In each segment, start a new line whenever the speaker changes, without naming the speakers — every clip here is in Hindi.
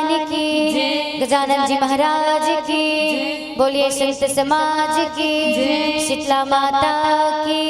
भगवान की, गजानन जी महाराज की, बोलिए संत समाज की, शीतला माता की।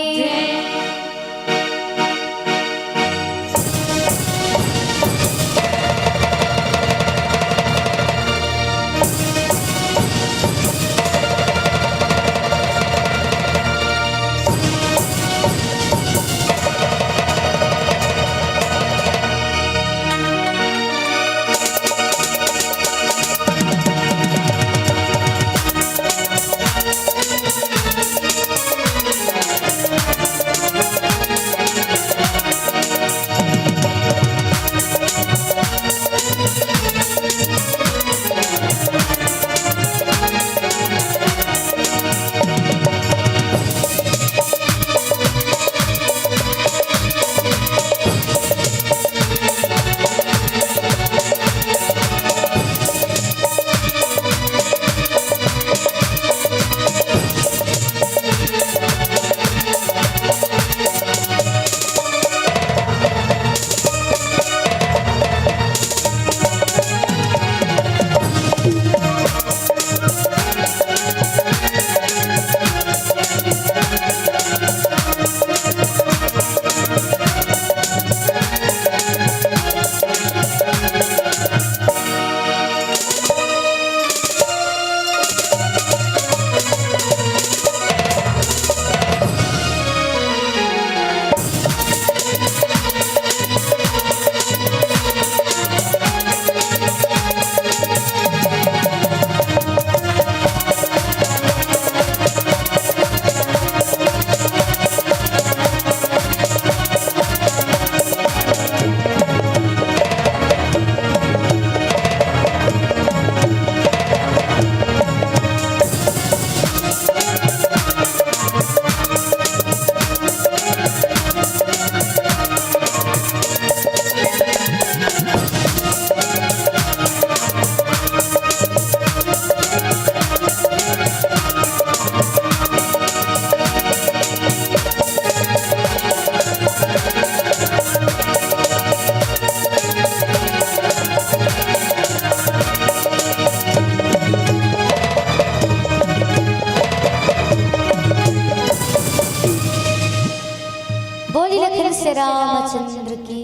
रामचंद्र की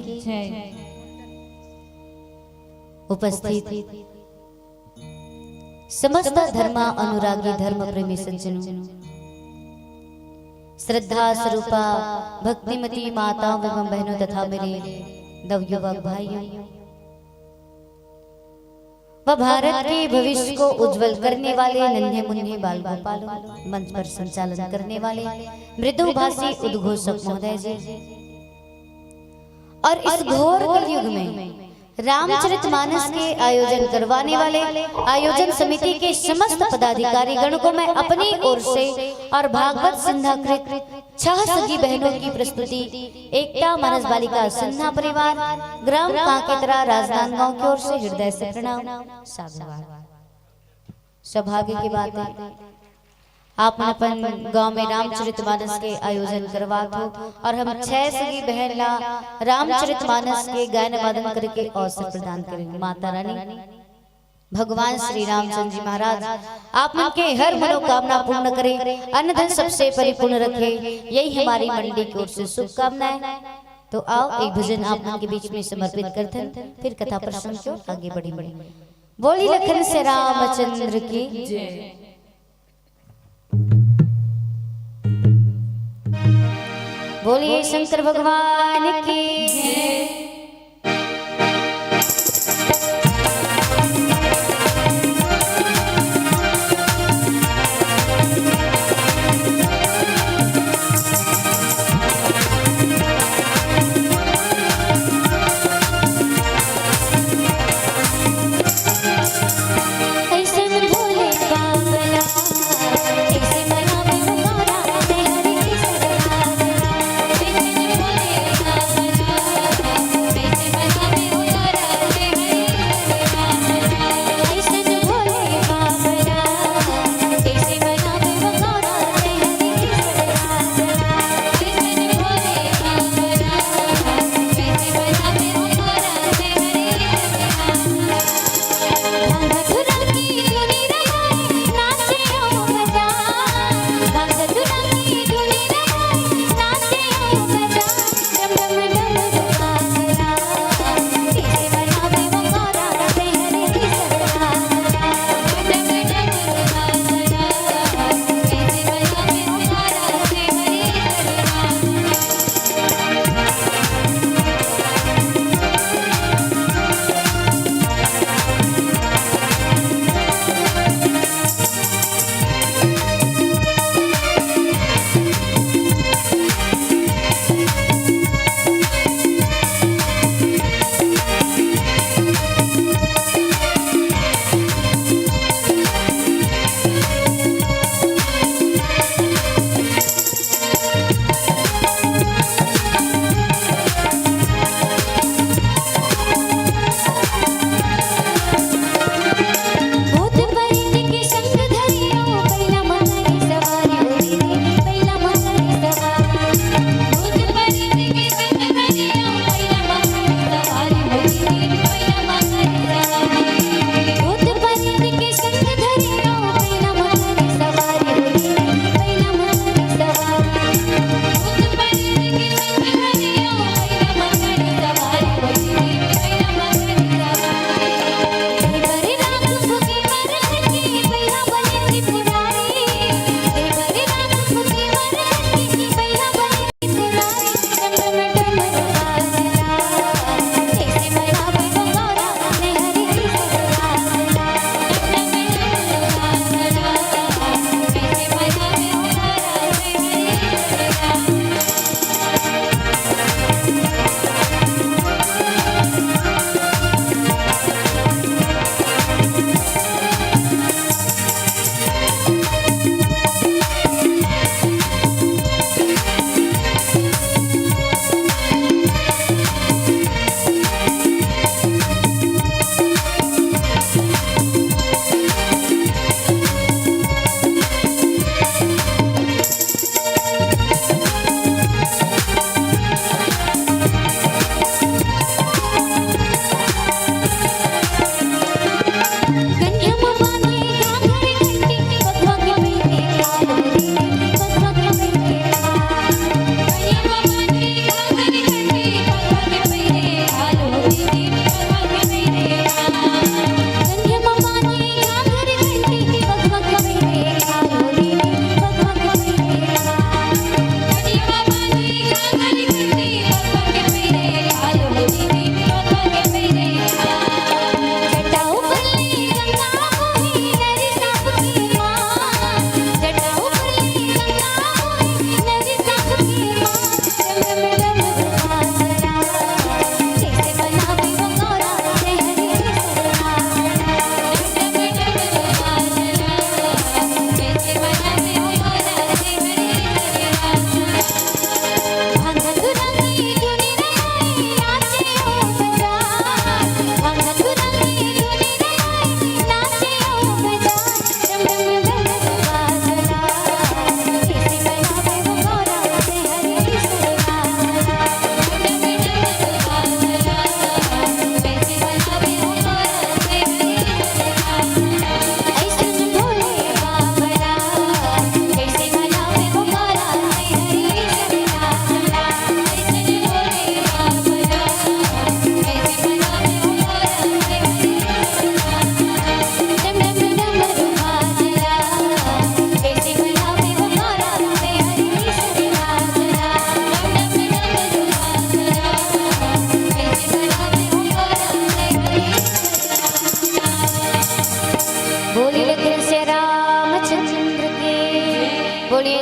उपस्थित समस्त धर्म अनुरागी धर्म प्रेमी सज्जनों, श्रद्धा स्वरूपा भक्तिमती माताओं एवं बहनों तथा मेरे नवयुवक भाइयों व भारत के भविष्य को उज्जवल करने वाले नन्हे मुन्ने बाल गोपालों, मंच पर संचालन करने वाले मृदुभाषी उद्घोषक महोदय जी और इस घोर कलयुग में रामचरितमानस के आयोजन करवाने वाले आयोजन समिति के समस्त पदाधिकारी गण को मैं अपनी ओर से और भागवत सिंधाकृत 6 सगी बहनों की प्रस्तुति एकता मानस बालिका सिन्हा परिवार ग्राम कांकेतरा राजनांदगांव की ओर से हृदय से प्रणाम साधुवाद। सौभाग्य की बात है आप अपन गांव में रामचरितमानस के आयोजन करवाते हो और हम 6 सगी बहन ला रामचरितमानस के गायन वादन करके अवसर प्रदान करेंगे। माता रानी भगवान श्री रामचंद्र जी महाराज आप मन के हर मनोकामना पूर्ण करें, अन्न धन सबसे परिपूर्ण रखे, यही हमारी मंडी की ओर से शुभकामनाएं। तो आओ एक भजन आप मन के बीच में समर्पित करते हैं, फिर कथा प्रसंग की ओर आगे बढ़ेंगे। बोली लखन से रामचंद्र की जय। बोलिए शंकर भगवान की जय।
Yeah.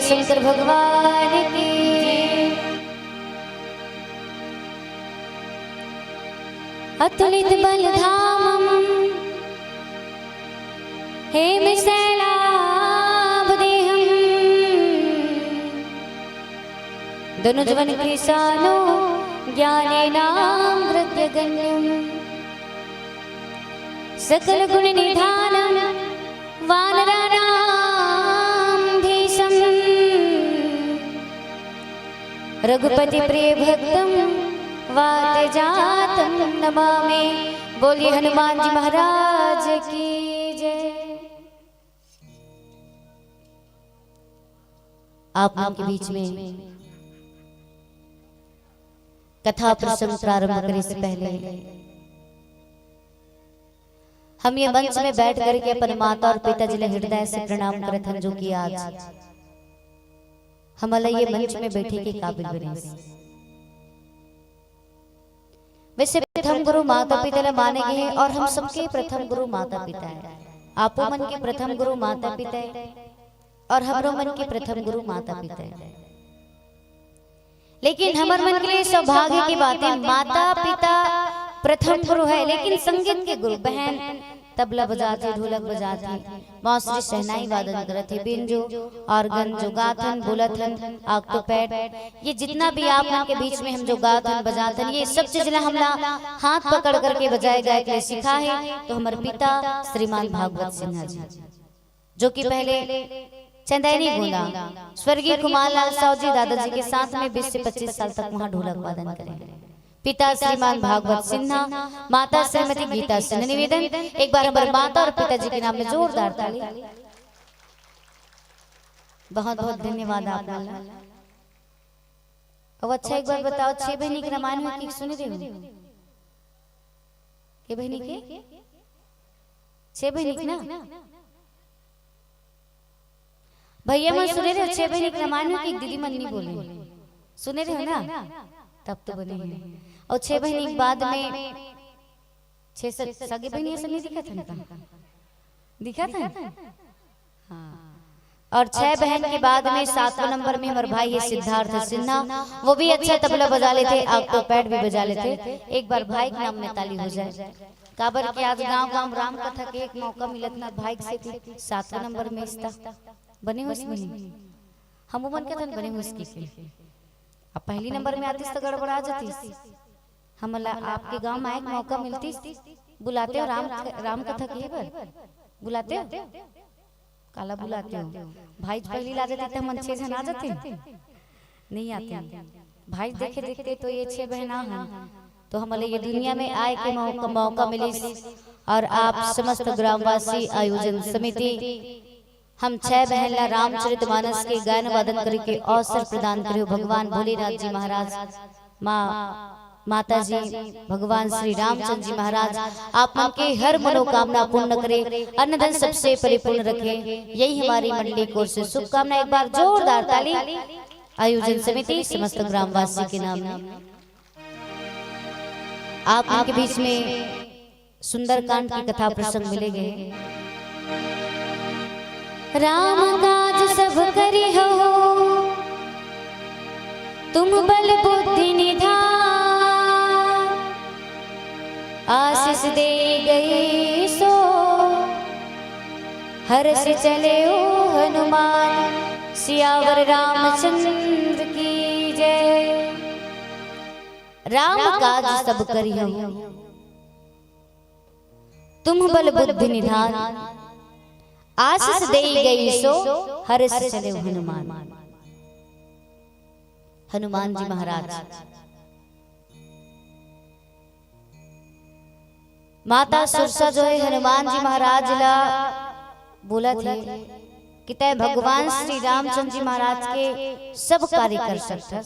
शंकर भगवान की। अतुलित बलधामं हेमशैलाभदेहं धनुजवन कृशानो ज्ञानेनामृतगण्यं सकल गुण निधानं वानराणां धीशं रघुपति प्रिय भक्तं वातजातं नमामि। बोलिए हनुमान जी महाराज की जय। आप के बीच में कथा प्रसंग प्रारंभ करने से पहले हम ये मंच में बैठ करके अपने माता और पिताजी ने हृदय से प्रणाम करत हन, जो कि आज हमारा ये मंच में बैठे के काबिल बने। वैसे प्रथम गुरु माता पिता माने गए हैं और हम सबके प्रथम गुरु माता पिता है। आपो मन के प्रथम गुरु माता पिता है और हमरो मन के प्रथम गुरु माता पिता है। लेकिन हमार मन के लिए सौभाग्य की बात है, माता पिता प्रथम गुरु है, लेकिन संगीत के गुरु बहन तबला बजाती, ढोलक बजाती, मौसरी शहनाई वादन करते, बिंजो ऑर्गन जो गाथन बोलथन ऑक्टोपैड, ये जितना भी आप मन के बीच में हम जो गाथन बजाथन, ये सब चीज हमला हाथ पकड़ करके बजाए गए के सिखा है। तो हमारे पिता श्रीमान भागवत सिन्हा जी, जो कि पहले चंदैनी गोंदा स्वर्गीय कुमार लाल साहु जी दादाजी के साथ में 20 से 25 साल तक वहाँ ढोलक वादन करें। पिता श्रीमान भागवत सिन्हा, माता श्रीमती गीता सिन्हा। निवेदन एक बार हमारे माता और पिताजी के नाम में जोरदार ताली। बहुत बहुत धन्यवाद आप लोग। अब अच्छा एक बार बताओ, 6 बहनी के रामायण में की सुने थे के बहनी के 6 बहनी की ना भैया मैं सुने रहे 6 बहनी के रामायण में की दीदी मन नहीं बोले, सुने रहे ना, तब तो बने हैं। और 6 बहनी के बाद में 6 सगे बहनी ऐसा नहीं दिखा था, दिखा था हाँ। और 6 बहन के बाद में 7वें नंबर में हमारे भाई है सिद्धार्थ सिन्हा, वो भी अच्छा तबला बजा लेते, ऑक्टोपैड भी बजा लेते। एक बार भाई के नाम में ताली हो जाए। काबर के आज गांव गांव राम कथा के एक मौका मिलत ना, भाई से 7वें नंबर में इसता बने हुए हम मन के बने हुए इसकी अब पहली नंबर में आती तो गड़बड़ा जाती। हम आपके गांव में एक मौका मिलती, बुलाते हो राम कथा की बार बुलाते हो, काला बुलाते हो। भाई पहली ला जाती तो मन 6 जन आ जाते, नहीं आते भाई देखे देखते तो ये 6 बहना हैं। तो हमारे ये दुनिया में आए के मौका मिले और आप समस्त ग्रामवासी आयोजन समिति हम 6 बहन ला रामचरितमानस के गायन वादन करके अवसर प्रदान करो। भगवान भोलेनाथ जी महाराज, माता जी, भगवान श्री रामचंद्र जी महाराज आप मन के हर मनोकामना पूर्ण करे, अन्नधन सबसे परिपूर्ण रखे, यही हमारी मंडली को से शुभकामना। एक बार जोरदार ताली आयोजन समिति समस्त ग्रामवासी के नाम में। आप उनके बीच में सुंदरकांड की कथा प्रसंग मिलेंगे। राम काज सब करी हो, तुम बल बुद्धि निधान, आशीष दे गई सो हर्ष चले ओ हनुमान, सियावर रामचंद्र की जय। राम काज सब करी हो, तुम बल बुद्धि निधान, आशीष दे गई सो हर्ष चले हनुमान। हनुमान जी महाराज माता सुरसा जो है हनुमान जी महाराज ला बोला थे कि तय भगवान श्री रामचंद्र जी महाराज के सब कार्य कर सकता,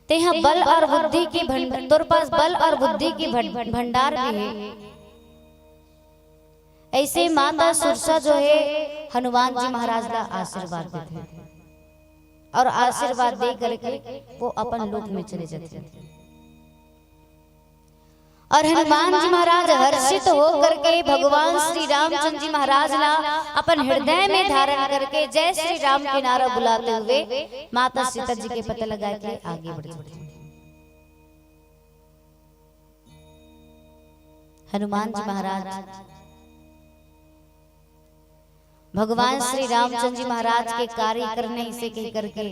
ते बल और बुद्धि की भंडार, तोर पास बल और बुद्धि की भंडार भी है। ऐसे माता सुरसा जो है हनुमान जी महाराज का आशीर्वाद देते हैं और आशीर्वाद दे करके वो अपन लोक में चले जाते हैं। और हनुमान जी महाराज हर्षित होकर के भगवान श्री रामचंद्र जी महाराज ला अपन हृदय में धारण करके जय श्री राम के नारा बुलाते हुए माता सीता जी के पता लगा के आगे बढ़ चले। हनुमान जी महाराज भगवान श्री रामचंद्र जी महाराज के कार्य करने से कह करके,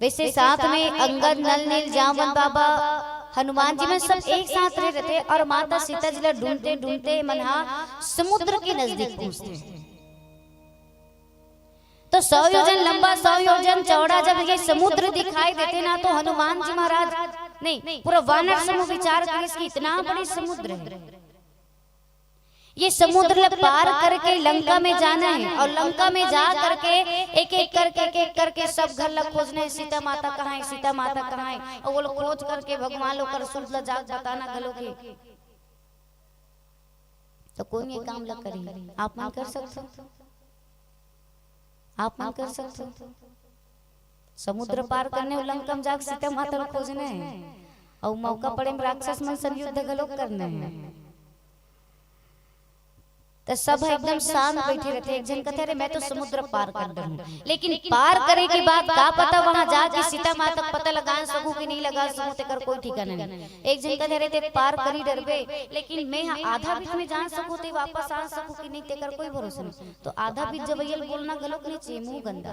वैसे साथ में अंगद, नल, नील, जामवंत बाबा, हनुमान जी में सब एक साथ रह रहे थे और माता सीता जी ढूंढते ढूंढते मन्हा समुद्र के नजदीक पहुंचते। तो 100 योजन लंबा 100 योजन चौड़ा जब ये समुद्र दिखाई देते ना, तो हनुमान जी महाराज नहीं पूरा वानर समूह विचार करे इसकी इतना बड़ी समुद्र है, ये समुद्र पार करके लंका में जाना है और लंका में जा करके एक एक करके सब घर लग खोजने, सीता माता कहाँ है, सीता माता कहाँ है, और वो लोग खोज करके भगवान लोग कर सुध जाग बताना गलो के। तो कौन ये काम लग करी? आप मन कर सकते हो, आप मन कर सकते हो। समुद्र पार करने लंका में जाग सीता माता खोजने है और मौका पड़े राक्षस मन से युद्ध गलो करने है। तो सब एकदम शांत बैठे रहते। एक जन कहते, अरे मैं तो समुद्र पार कर दूं, लेकिन पार करे के बाद का पता वहां जाके सीता माता का पता लगा सकूं कि नहीं लगा सकूं, तेकर कोई ठिकाना नहीं। एक जन कहते, अरे ते पार करी डरबे, लेकिन मैं आधा बीच में जा सकूं ते वापस आ सकूं कि नहीं, तेकर कोई भरोसा नहीं। तो आधा बीच जब ये बोलना गलत नहीं चाहिए, मुंह गंदा।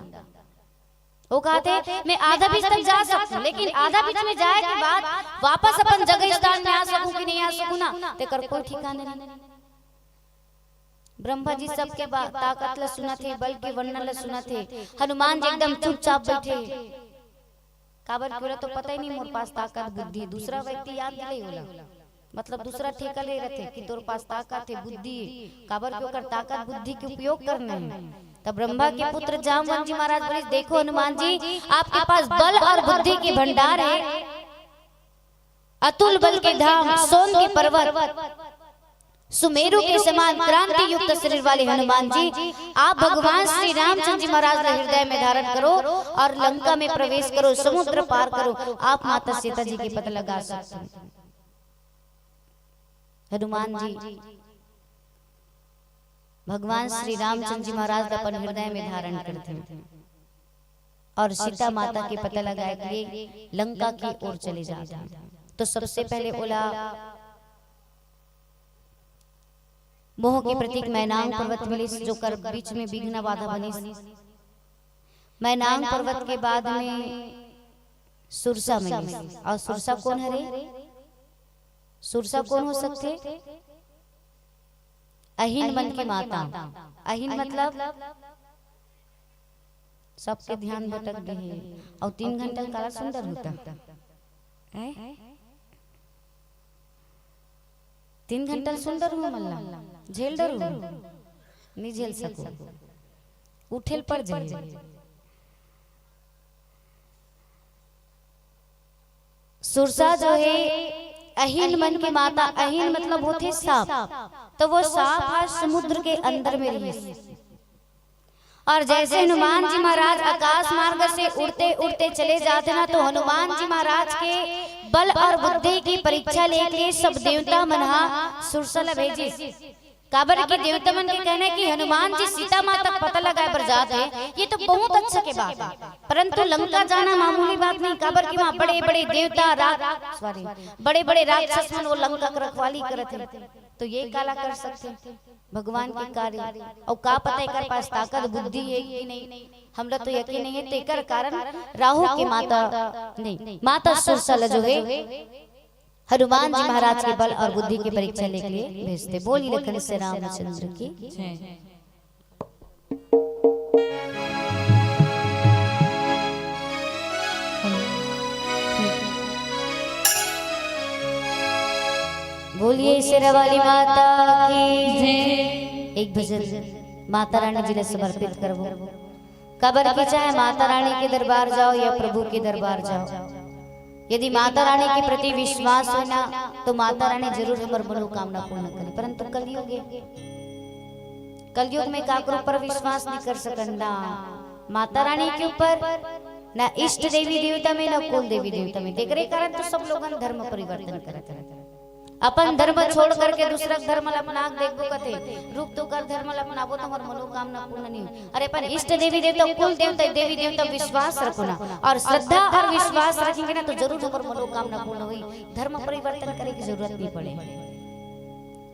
वो कहते मैं आधा बीच तक जा सकूं, लेकिन आधा बीच में जाए के बाद वापस अपन जगह स्थान में आ सकूं कि नहीं आ सकूं ना, तेकर कोई ठिकाना नहीं। ब्रह्मा जी सबके ताकत ला सुना थे, बल के वर्णन ला सुना थे। हनुमान जी एकदम चुपचाप बैठे, काबर पूरा तो पता ही नहीं मोर पास ताकत बुद्धि। दूसरा व्यक्ति याद नहीं होला, मतलब दूसरा ठेका ले रहे थे कि तोर पास ताकत है बुद्धि, काबर क्यों कर ताकत बुद्धि के उपयोग करने हैं। तब ब्रह्मा के पुत्र जामवंत जी महाराज बोले, देखो हनुमान जी आपके पास बल और बुद्धि के भंडार है, अतुल बल के धाम, सोन के पर्वत, सुमेरु के समान क्रांति युक्त शरीर वाले हनुमान जी, आप भगवान श्री रामचंद्र जी महाराज के हृदय में धारण करो और लंका में प्रवेश करो, समुद्र पार करो, आप माता सीता जी के पता लगा सकते हैं। हनुमान जी भगवान श्री रामचंद्र जी महाराज अपन हृदय में धारण करते हैं और सीता माता के पता लगाए के लिए लंका की ओर चले जाते हैं। तो सबसे पहले बोला मोह के प्रतीक मैनांग पर्वत मिली, जो कर बीच में विघ्न बाधा बनी। मैनांग पर्वत के बाद में सुरसा मिली, और सुरसा कौन है रे? सुरसा कौन हो सकते? अहिन मन की माता। अहिन मतलब सबके ध्यान भटक गए और 3 घंटा काला सुंदर होता है। 3 घंटा सुंदर हूँ मल्ला, झेल डरू नहीं झेल सको, उठेल पर जाए। सुरसा जो है अहिन मन की माता, अहिन मतलब होते सांप, तो वो सांप आज समुद्र के अंदर में रही। और जैसे हनुमान जी महाराज आकाश मार्ग से उड़ते उड़ते चले जाते ना, तो हनुमान जी महाराज के बल और बुद्धि की परीक्षा लेके सब देवता मनहा सुरसा भेजे। काबर के देवता मन के कहने कि हनुमान जी सीता माता तक पता लगाए पर जाते, ये तो बहुत अच्छा के बात है, परंतु लंका जाना मामूली बात नहीं। काबर की वहाँ बड़े बड़े देवता बड़े बड़े राक्षस मन वो लंका की रखवाली करते, तो ये काला कर सकते भगवान के कार्य। और का पता एकर पास ताकत बुद्धि है कि नहीं, हमरा तो यकीन नहीं है। तेकर कारण राहु के माता नहीं, माता सुरसा जो है हनुमान जी महाराज के बल और बुद्धि की परीक्षा लेके लिए भेजते। बोली लखन से रामचंद्र की जय। बोलिए शेरा वाली माता की जय। एक भजन माता रानी जी ने समर्पित करबो। कबर की चाहे माता रानी के दरबार जाओ या प्रभु के दरबार जाओ, यदि माता रानी के प्रति विश्वास हो ना, तो माता रानी जरूर हमारी मनोकामना पूर्ण करे। परंतु कलयुग में काकरों पर विश्वास नहीं कर सकना। माता रानी के ऊपर ना इष्ट देवी देवता में ना कुल देवी देवता में। तेरे कारण तो सब लोग धर्म परिवर्तन करते हैं। अपन धर्म छोड़ करके दूसरा धर्म अपना देखबो कते रूप तो कर धर्म अपनाबो तो हमर मनोकामना पूर्ण नहीं। अरे अपन इष्ट देवी देवता कुल देवता देवी देवता विश्वास रखो ना और श्रद्धा और विश्वास रखेंगे ना तो जरूर हमर मनोकामना पूर्ण होई। धर्म परिवर्तन करने की जरूरत नहीं पड़े।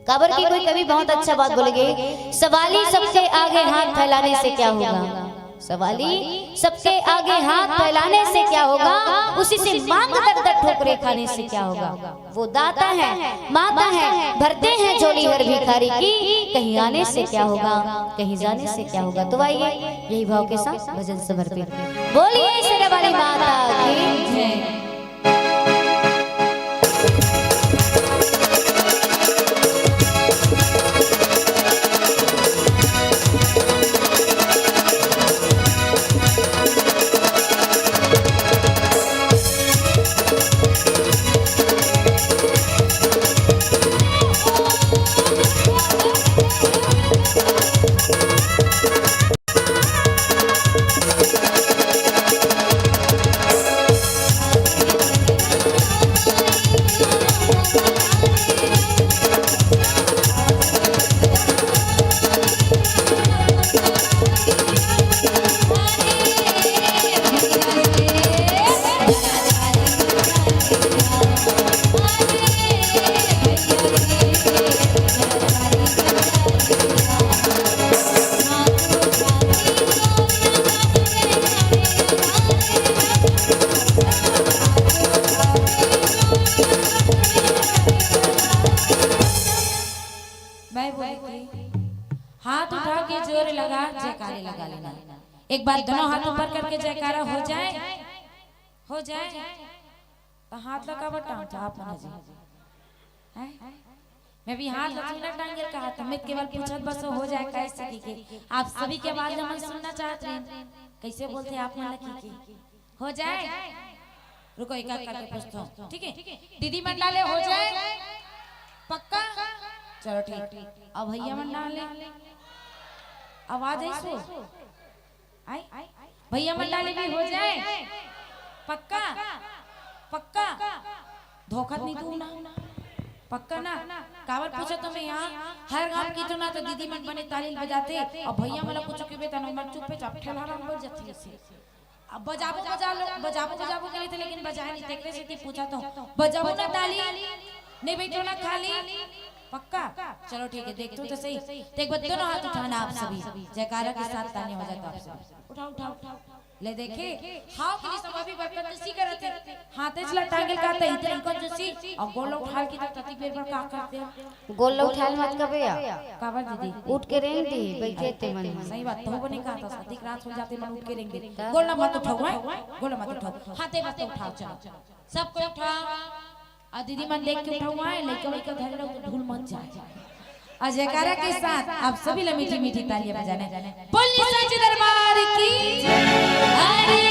काबर की कोई कवि बहुत अच्छा बात बोलेंगे, सवाली सबसे आगे हाथ फैलाने से क्या होगा, सवाली सबसे आगे हाथ फैलाने से क्या होगा, उसी से मांग दर ठोकरे खाने से क्या होगा। वो दाता है माता है भरते हैं झोली हर भिखारी की, कहीं आने से क्या होगा कहीं जाने से क्या होगा। तो आइए यही भाव के साथ भजन समर्पित बोलिए शेरा वाली माता की जय।
हाथ उठा के जोर लगा जयकारे लगा लेना। एक बार दोनों हाथ ऊपर करके जयकारा हो जाए तो हाथ लगा बटा आप ना जी हैं। मैं भी हाथ लचीला टांगल कहा था मैं केवल पूछत बस हो जाए कैसे की आप सभी के आवाज हम सुनना चाहते हैं। कैसे बोलते आप मन की हो जाए। रुको एक एक करके पूछता हूं ठीक है। दीदी मंडाले हो जाए पक्का चलो ठीक। अब भैया मंडाले आवाज ऐसे आई भैया मंडाले भी हो जाए पक्का पक्का धोखा नहीं दूं ना पक्का ना। कावर पूछो तो मैं यहाँ हर गांव की तो ना तो दीदी मन बने ताली बजाते और भैया मला पूछो के बेटा मन चुप पे चप ठेला रंग बज जाती है। अब बजाबो के लिए थे लेकिन बजाए नहीं देखने से थी पूछा तो बजाबो ना ताली नहीं बैठो ना खाली पक्का चलो ठीक है। देखते तो सही देख बच्चों दोनों हाथ उठाना आप सभी जयकारा के साथ ताने हो जाता आप उठाओ उठाओ ले देखे हां के लिए सब अभी बदतमीजी करते हाथे चला टांगल का त इतने कंजूसी और गोल उठा के तती पेड़ पर का करते हैं।
गोल उठाल मत कबे
कावर दीदी
उठ के रेंग दी बैठे ते मन
सही बात तो बने कहा था अधिक रात हो जाते मन उठ के रेंग दे गोल मत उठाओ गोल मत उठाओ हाथे मत उठाओ चलो सब को उठाओ और दीदी मन देख के उठाओ आए लेके धर लो तो धूल मच जाए। और जयकारा के साथ आप सभी लोग मीठी मीठी तालियां बजाने बोलिए सच्चे दरबार की अरे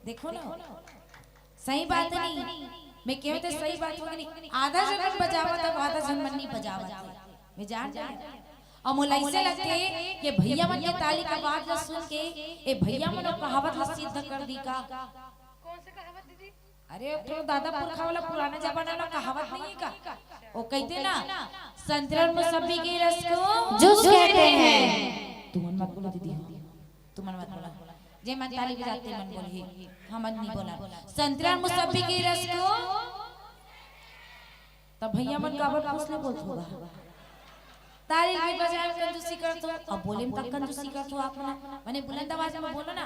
देखो ना सही बात नहीं मैं कहूं तो सही बात होगी नहीं आधा जन बजावा तब आधा जन मन नहीं बजावा मैं जान और मोला ऐसे लगते कि भैया मन के ताली का आवाज ला सुन के ए भैया मन कहावत ला सिद्ध कर दी का।
कौन से कहावत दीदी?
अरे तो दादा पुरखा वाला पुराना जमाना वाला कहावत नहीं है का? वो कहते ना संतरा मौसम्बी के रस को
जूस कहते हैं।
तुम मत बोलो दीदी, तुम मत बोला जे मन ताली बजाते मन बोली, हम नहीं बोला संतरा मौसम्बी के रस को। तब भैया मन काबर पूछ ले बोलत होगा ताली भी बजाए कंजूसी करत हो। अब बोले में तक कंजूसी करत हो आप ना, माने बुलंद आवाज में बोलो ना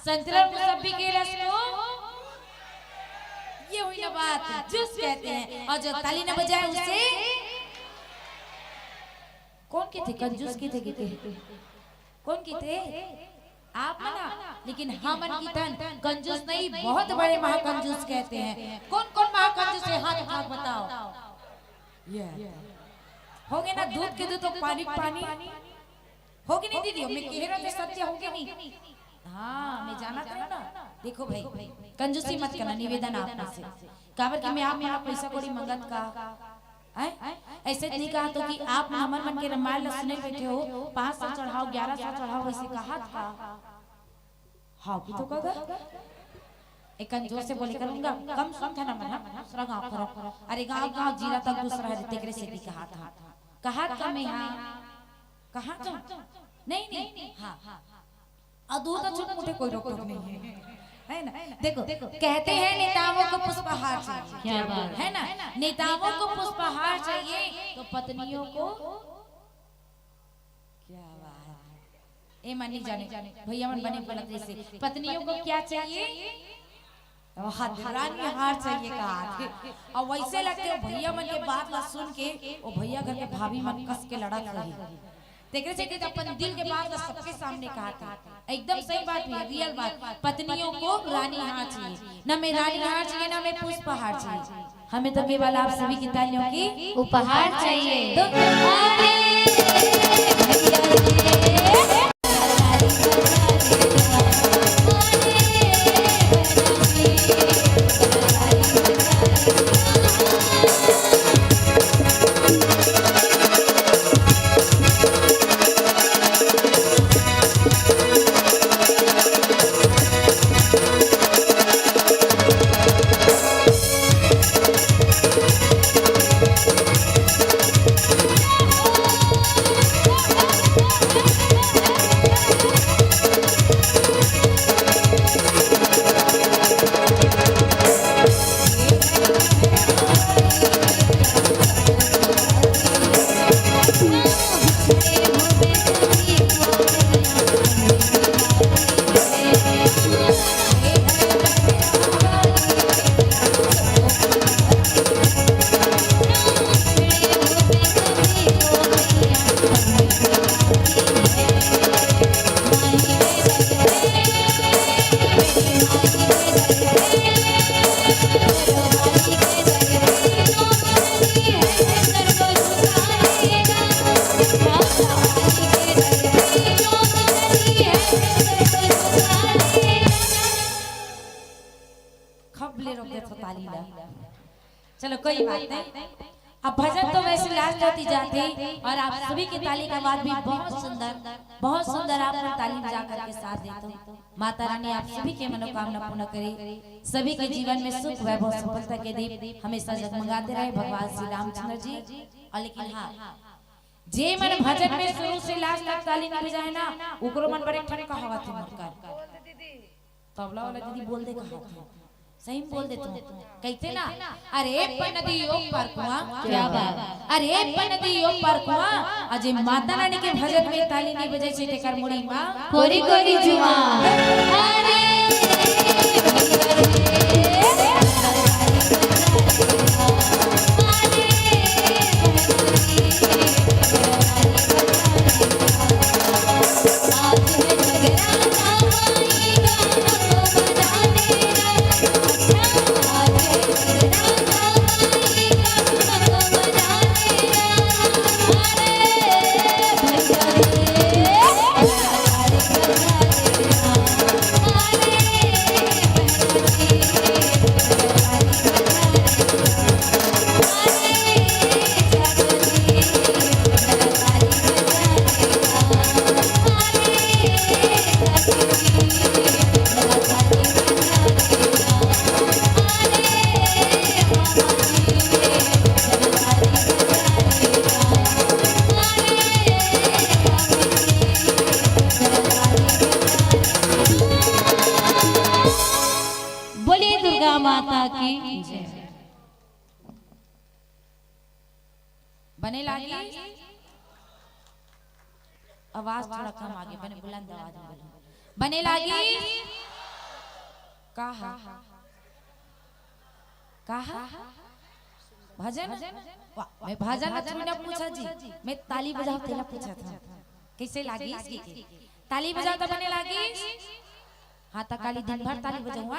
संतरा मौसम्बी के रस को। ये हुई ना बात, जूस कहते हैं। और जो ताली न बजाए उसे कौन के थे? कंजूस के थे कौन के थे? आप ना, लेकिन हम मन की तन कंजूस नहीं, बहुत बड़े महाकंजूस कहते हैं। कौन कौन महाकंजूस है? हाथ उठा बताओ। होगे ना दूध के दूध तो पानी पानी होगी नहीं दीदी, मैं कह रहा था सत्य होगी नहीं। हाँ मैं जाना था ना। देखो भाई कंजूसी मत करना, निवेदन आप में से काबर कि मैं आप मेरा पैसा कोड़ी मंगत का ऐसे नहीं कहा तो कि आप हमर मन के रामायण सुने बैठे हो 500 चढ़ाओ 1100 चढ़ाओ वैसे कहा था। हाँ भी तो कहा एक कंजूर से बोले करूंगा कम सुन था ना मना दूसरा गांव करो। अरे गांव गांव जीरा तक दूसरा है तेरे से भी कहा था मैं। हाँ कहा तो नहीं हाँ अधूरा तो छोटे मोटे कोई रोक नहीं है ना। देखो कहते हैं नेताओं को पुष्पहार चाहिए,
क्या बात
है ना। नेताओं को पुष्पहार चाहिए तो पत्नियों को क्या बात ए मानी जाने भैया मन बने गलत से पत्नियों को क्या चाहिए? रानी हार चाहिए कहा। और वैसे लगते हो भैया मन के बात ला सुन के वो भैया घर के भाभी मन कस के लड़त रही। देखने से कि अपन दिल के बात ला सबके सामने कहा था, एकदम सही बात है, रियल बात। पत्नियों को रानी हार चाहिए, ना मैं रानी हार चाहिए ना मैं पुष्पहार चाहिए, हमें तो केवल आप सभी की तालियों की
उपहार चाहिए।
तो चलो कोई बात नहीं। अब भजन तो वैसे लास्ट होती जाती और आप सभी की ताली का आवाज भी बहुत सुंदर आप ताली बजा करके साथ देते हो। माता रानी आप सभी के मनोकामना पूर्ण करे, सभी के जीवन में सुख वैभव सफलता के दीप हमेशा जगमगाते रहे भगवान श्री रामचंद्र जी। और लेकिन हाँ जे मन भजन में शुरू से लास्ट तक ताली नहीं बजाए ना उकरो मन बड़े ठन कहावत है मत तबला वाला दीदी बोल दे कहा सही बोल दे तुम कहते ना अरे पनदियों पर कुआं
क्या बात।
अरे पनदियों पर कुआं अजय माता रानी के भजन में ताली नहीं बजे से तेकर मुड़ी मां
कोरी कोरी जुआ। अरे
की बने लागी आवाज थोड़ा कम आगे बने बुलंद आवाज में बोलो बने लागी कहा कहा भजन वाह मैं भजन लक्ष्मी ने पूछा जी मैं ताली बजाओ तेरा पूछा था कैसे लागी ताली बजाओ तो बने लागी हाँ तो काली दिन भर ताली बजाऊं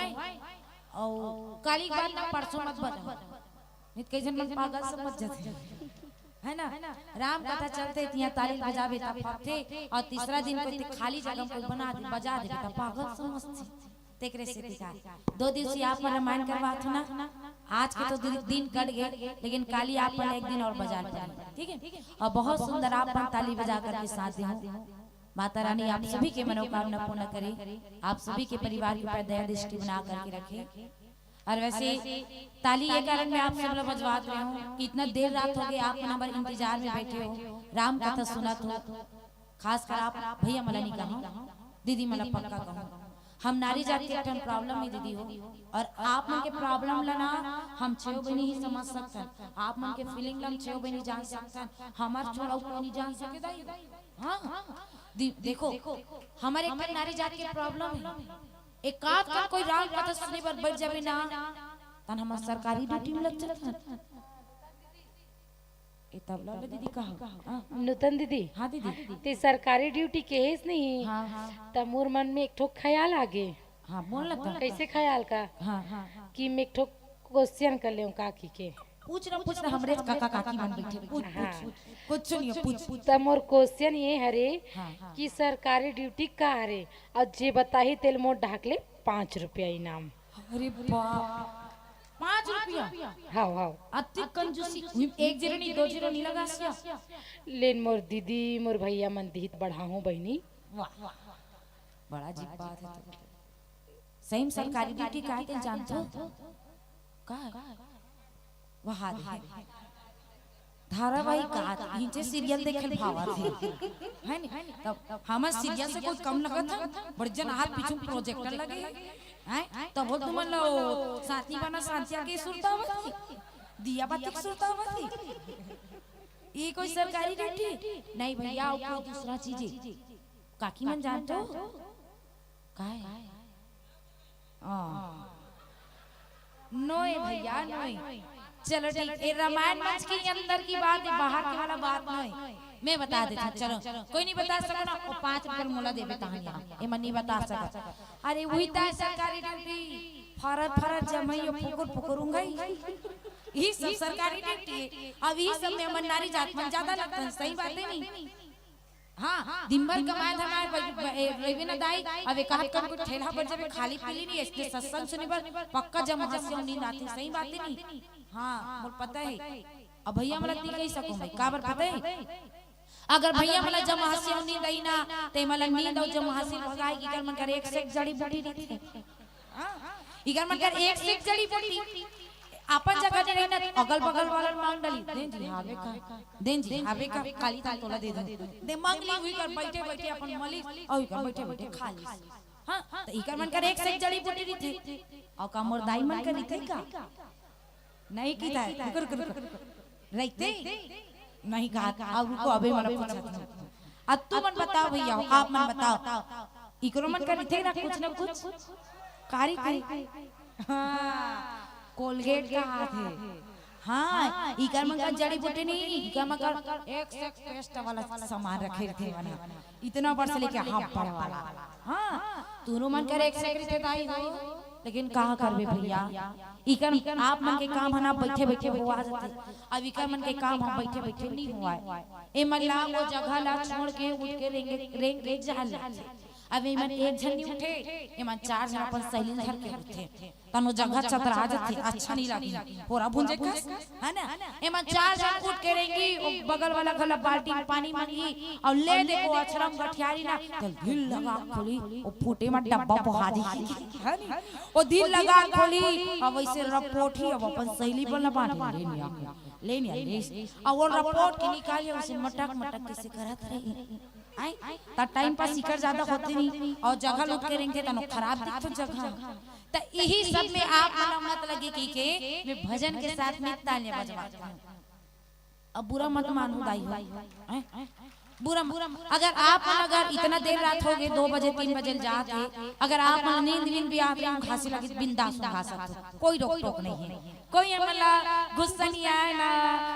और काली बात ना परसों मत बजाओ नहीं कैसे मन पागल समझ जाते है ना राम कथा चलते यहाँ ताली बजावे तब फपते और तीसरा दिन कोई खाली जगह कोई बना दे बजा दे तब पागल समझती तेकरे से दिखा 2 दिवसीय आप पर रामायण करवात हो ना आज के तो दिन कट गए लेकिन काली आप पर एक दिन और बजा ठीक है और बहुत सुंदर आप पर ताली बजा करके साथ दे माता रानी आप सभी के मनोकामना पूर्ण करे आप सभी के परिवार के ऊपर दया दृष्टि बना करके रखे और वैसे ताली ये कारण मैं आप सब लोग बजवा रहे हूँ कि इतना देर रात हो गई आप हमारे इंतजार में बैठे हो राम कथा सुना तो खास कर आप भैया मला नहीं कहो दीदी मला पक्का कहो हम नारी जाति के प्रॉब्लम में दीदी हो और आप मन के प्रॉब्लम लना हम छेव बनी ही समझ सकते आप मन के फीलिंग ला छेव बनी जान सकते हमार छोड़ा को नहीं जान सके दाई हां देखो हमारे एक नारी जाति के प्रॉब्लम है एक काट का कोई राम कथा सुनने पर बैठ जावे ना तन हम सरकारी ड्यूटी में लग जाता ए तबला ले दीदी कहा
नूतन दीदी
हां दीदी
ते सरकारी ड्यूटी के हेस नहीं
हां
त मोर मन में एक ठो ख्याल आगे
हां बोल ना
कैसे ख्याल का
हां
कि मैं एक ठो क्वेश्चन कर ले काकी के
पूछ ना हमरे काका काकी मन बैठे पूछ कुछ नहीं पूछ
त मोर क्वेश्चन ये हरे कि सरकारी ड्यूटी का हरे और जे बताही तेल मोर ढाक ले 5 रुपया इनाम
अरे बाप 5 रुपया
हां हां
अति कंजूसी 1 0 नहीं 2 0 नहीं लगा सिया
लेन मोर दीदी मोर भैया मन दिहित बढ़ाऊं बहनी
वाह बड़ा जी बात है सही सरकारी ड्यूटी का है जानते हो का वहां धारावाहिक का नीचे सीरियल देखल भावा थे है नी तब हमर सीरियल से कोई कम लगत था बड़जन हाथ पीछे प्रोजेक्टर लगे हैं तब बोल तुम लो साथी बना साथिया के सुरतावती दिया बाती सुरतावती ये कोई सरकारी ड्यूटी नहीं भैया और कोई दूसरा चीज काकी मन जानते हो का है नोए भैया नोए चलो ठीक है रामायण मंच के अंदर की बात है बाहर की वाला बात नहीं मैं बता देता चलो कोई नहीं बता सका ना 5 रुपए मोला देबे तहां यहां ए मन नहीं बता सका अरे वही ता सरकारी ड्यूटी फरत जमइयो फुकुर फुकुरूंगा ही सब सरकारी ड्यूटी अब ई सब में मन नारी जात मन ज्यादा लगता है सही बात है नहीं हाँ दिन भर कमाए धमाए रेवे न दाई अब एक हाथ कर ठेला पर जब खाली पीली नहीं इसके सत्संग सुने पर पक्का जब हंसियों नींद आती सही बात है नहीं हाँ मुझे पता है अब भैया मला नहीं कह सकूं भाई काबर पता है अगर भैया मला जब हंसियों नींद आई ना ते मला नींद और जब हंसी भगाई की कर मन कर एक से एक जड़ी बूटी रहती है इगर मन कर एक से एक जड़ी बूटी अपन जगह दे रही ना अगल बगल वाला मांग डाली देन जी हावे का काली ताल तोला दे दे मांग ली हुई कर बैठे बैठे अपन मली और कर बैठे बैठे खा ली हां तो इकर मन कर एक से एक जड़ी बूटी रही थी और का मोर दाई मन कर रही थी का नहीं की था कर रहते नहीं कहा अब रुको अबे मला पूछा अब तू मन बताओ भैया आप मन बताओ इकरो मन कर रही थी ना कुछ कारी हां कोलगेट का हाथ है हाँ इकर मगर जड़ी बूटी नहीं इकर मगर एक से पेस्ट वाला सामान रखे थे वना इतना बड़ से लेके हाथ बड़ा वाला हाँ तूनो मन कर एक से एक दाई हो लेकिन कहा करबे भैया इकर आप मन के काम हना बैठे बैठे हुआ जाते अब इकर मन के काम हम बैठे बैठे नहीं हुआ ए मल्ला वो जगह ला छोड़ के उठ के रेंग जाल अब मन एक जन नहीं उठे एमन 4 जन अपन सहेली धर के उठे तनो जगह चतरा जाते अच्छा नहीं लगी पूरा भुंजे का है ना एमन 4 जन उठ के रहेंगी बगल वाला गला बाल्टी में पानी मांगी और ले देखो अछरम गठियारी ना तो दिल लगा खोली वो फूटे में डब्बा बहादी है नी वो दिल लगा खोली अब वैसे रपोठी अब अपन सहेली पर बांट लेनी और वो रपोट के निकाले उसे मटक कैसे करत रही ता टाइम पास शिकर ज्यादा होती नहीं और जगह लूट के रहेंगे तनो खराब दिख तो जगह तो यही सब में आप मला मत लगे कि मैं भजन के साथ में तालियां बजवाती हूँ। अब बुरा मत मानो दाई हो, बुरा अगर आप अगर इतना देर रात हो गए 2 बजे 3 बजे जाते, अगर आप नींद भी आते हैं घासी लगी बिंदास खा सकते, कोई रोक टोक नहीं है, कोई हमारा गुस्सा नहीं आया ना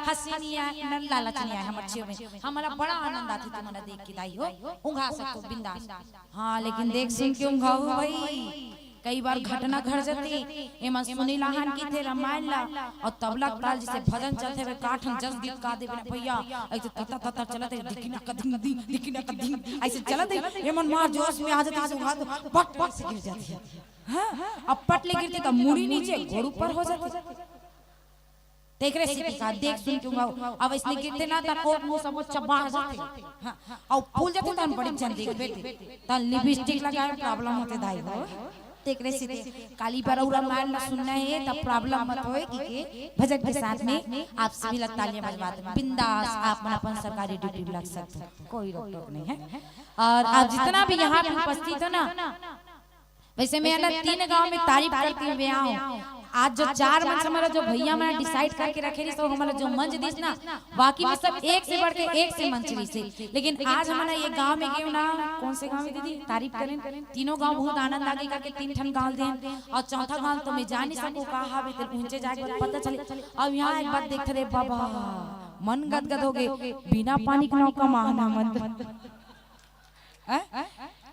हंसी नहीं आया ना लालच नहीं आया हमारे में, हमारा बड़ा आनंद आता तुम्हारा देख के दाई हो उंघा सकते बिंदास। हाँ लेकिन देख सुन के उंघाओ भाई, कई बार घटना घट जाती एमा सुनील आहान की थे रामायण ला और तबला ताल जिसे भजन चलते हुए काठन जस गीत गा दे भैया ऐसे तता तता चलते दिखना कदिंग ऐसे चलते एमन मार जोश में आ जाती है हाथ पट पट से गिर जाती है। हां अब पटले गिरते तो मुड़ी नीचे घोड़ ऊपर हो जाती। देख रहे सीधी का देख सुन क्यों अब इसने गिरते ना ता कोट मुंह सब चबा जाते। हां और फूल जाते तन बड़ी जन देख बेटे ता लिपस्टिक लगाए प्रॉब्लम होते दाई हो। देख रहे सीधे काली बरौरा मारना सुनना है तब प्रॉब्लम मत होए कि भजन के साथ में आप सभी लोग तालियां बजवाते बिंदास आप अपन सरकारी ड्यूटी लग सकते, कोई रोक टोक नहीं है। और आप जितना भी यहाँ पे उपस्थित हो ना, वैसे मैं अलग 3 गांव में तारीफ करती हुए आऊँ। आज जो 4 मंच हमारा जो भैया हमारा डिसाइड करके रखे रही, तो हमारा जो मंच दिस ना बाकी में सब एक से बढ़ के एक से मंच रही से, लेकिन आज हमारा ये गांव में क्यों ना, कौन से गांव में दीदी तारीफ करें, तीनों गांव बहुत आनंद आगे करके 3 ठन गांव दें और चौथा गांव तो मैं जान नहीं सकूं कहा भी पहुंचे जाके पता चले। अब यहाँ एक बात देख रहे बाबा मन गदगद हो गए, बिना पानी का नौका महाना मत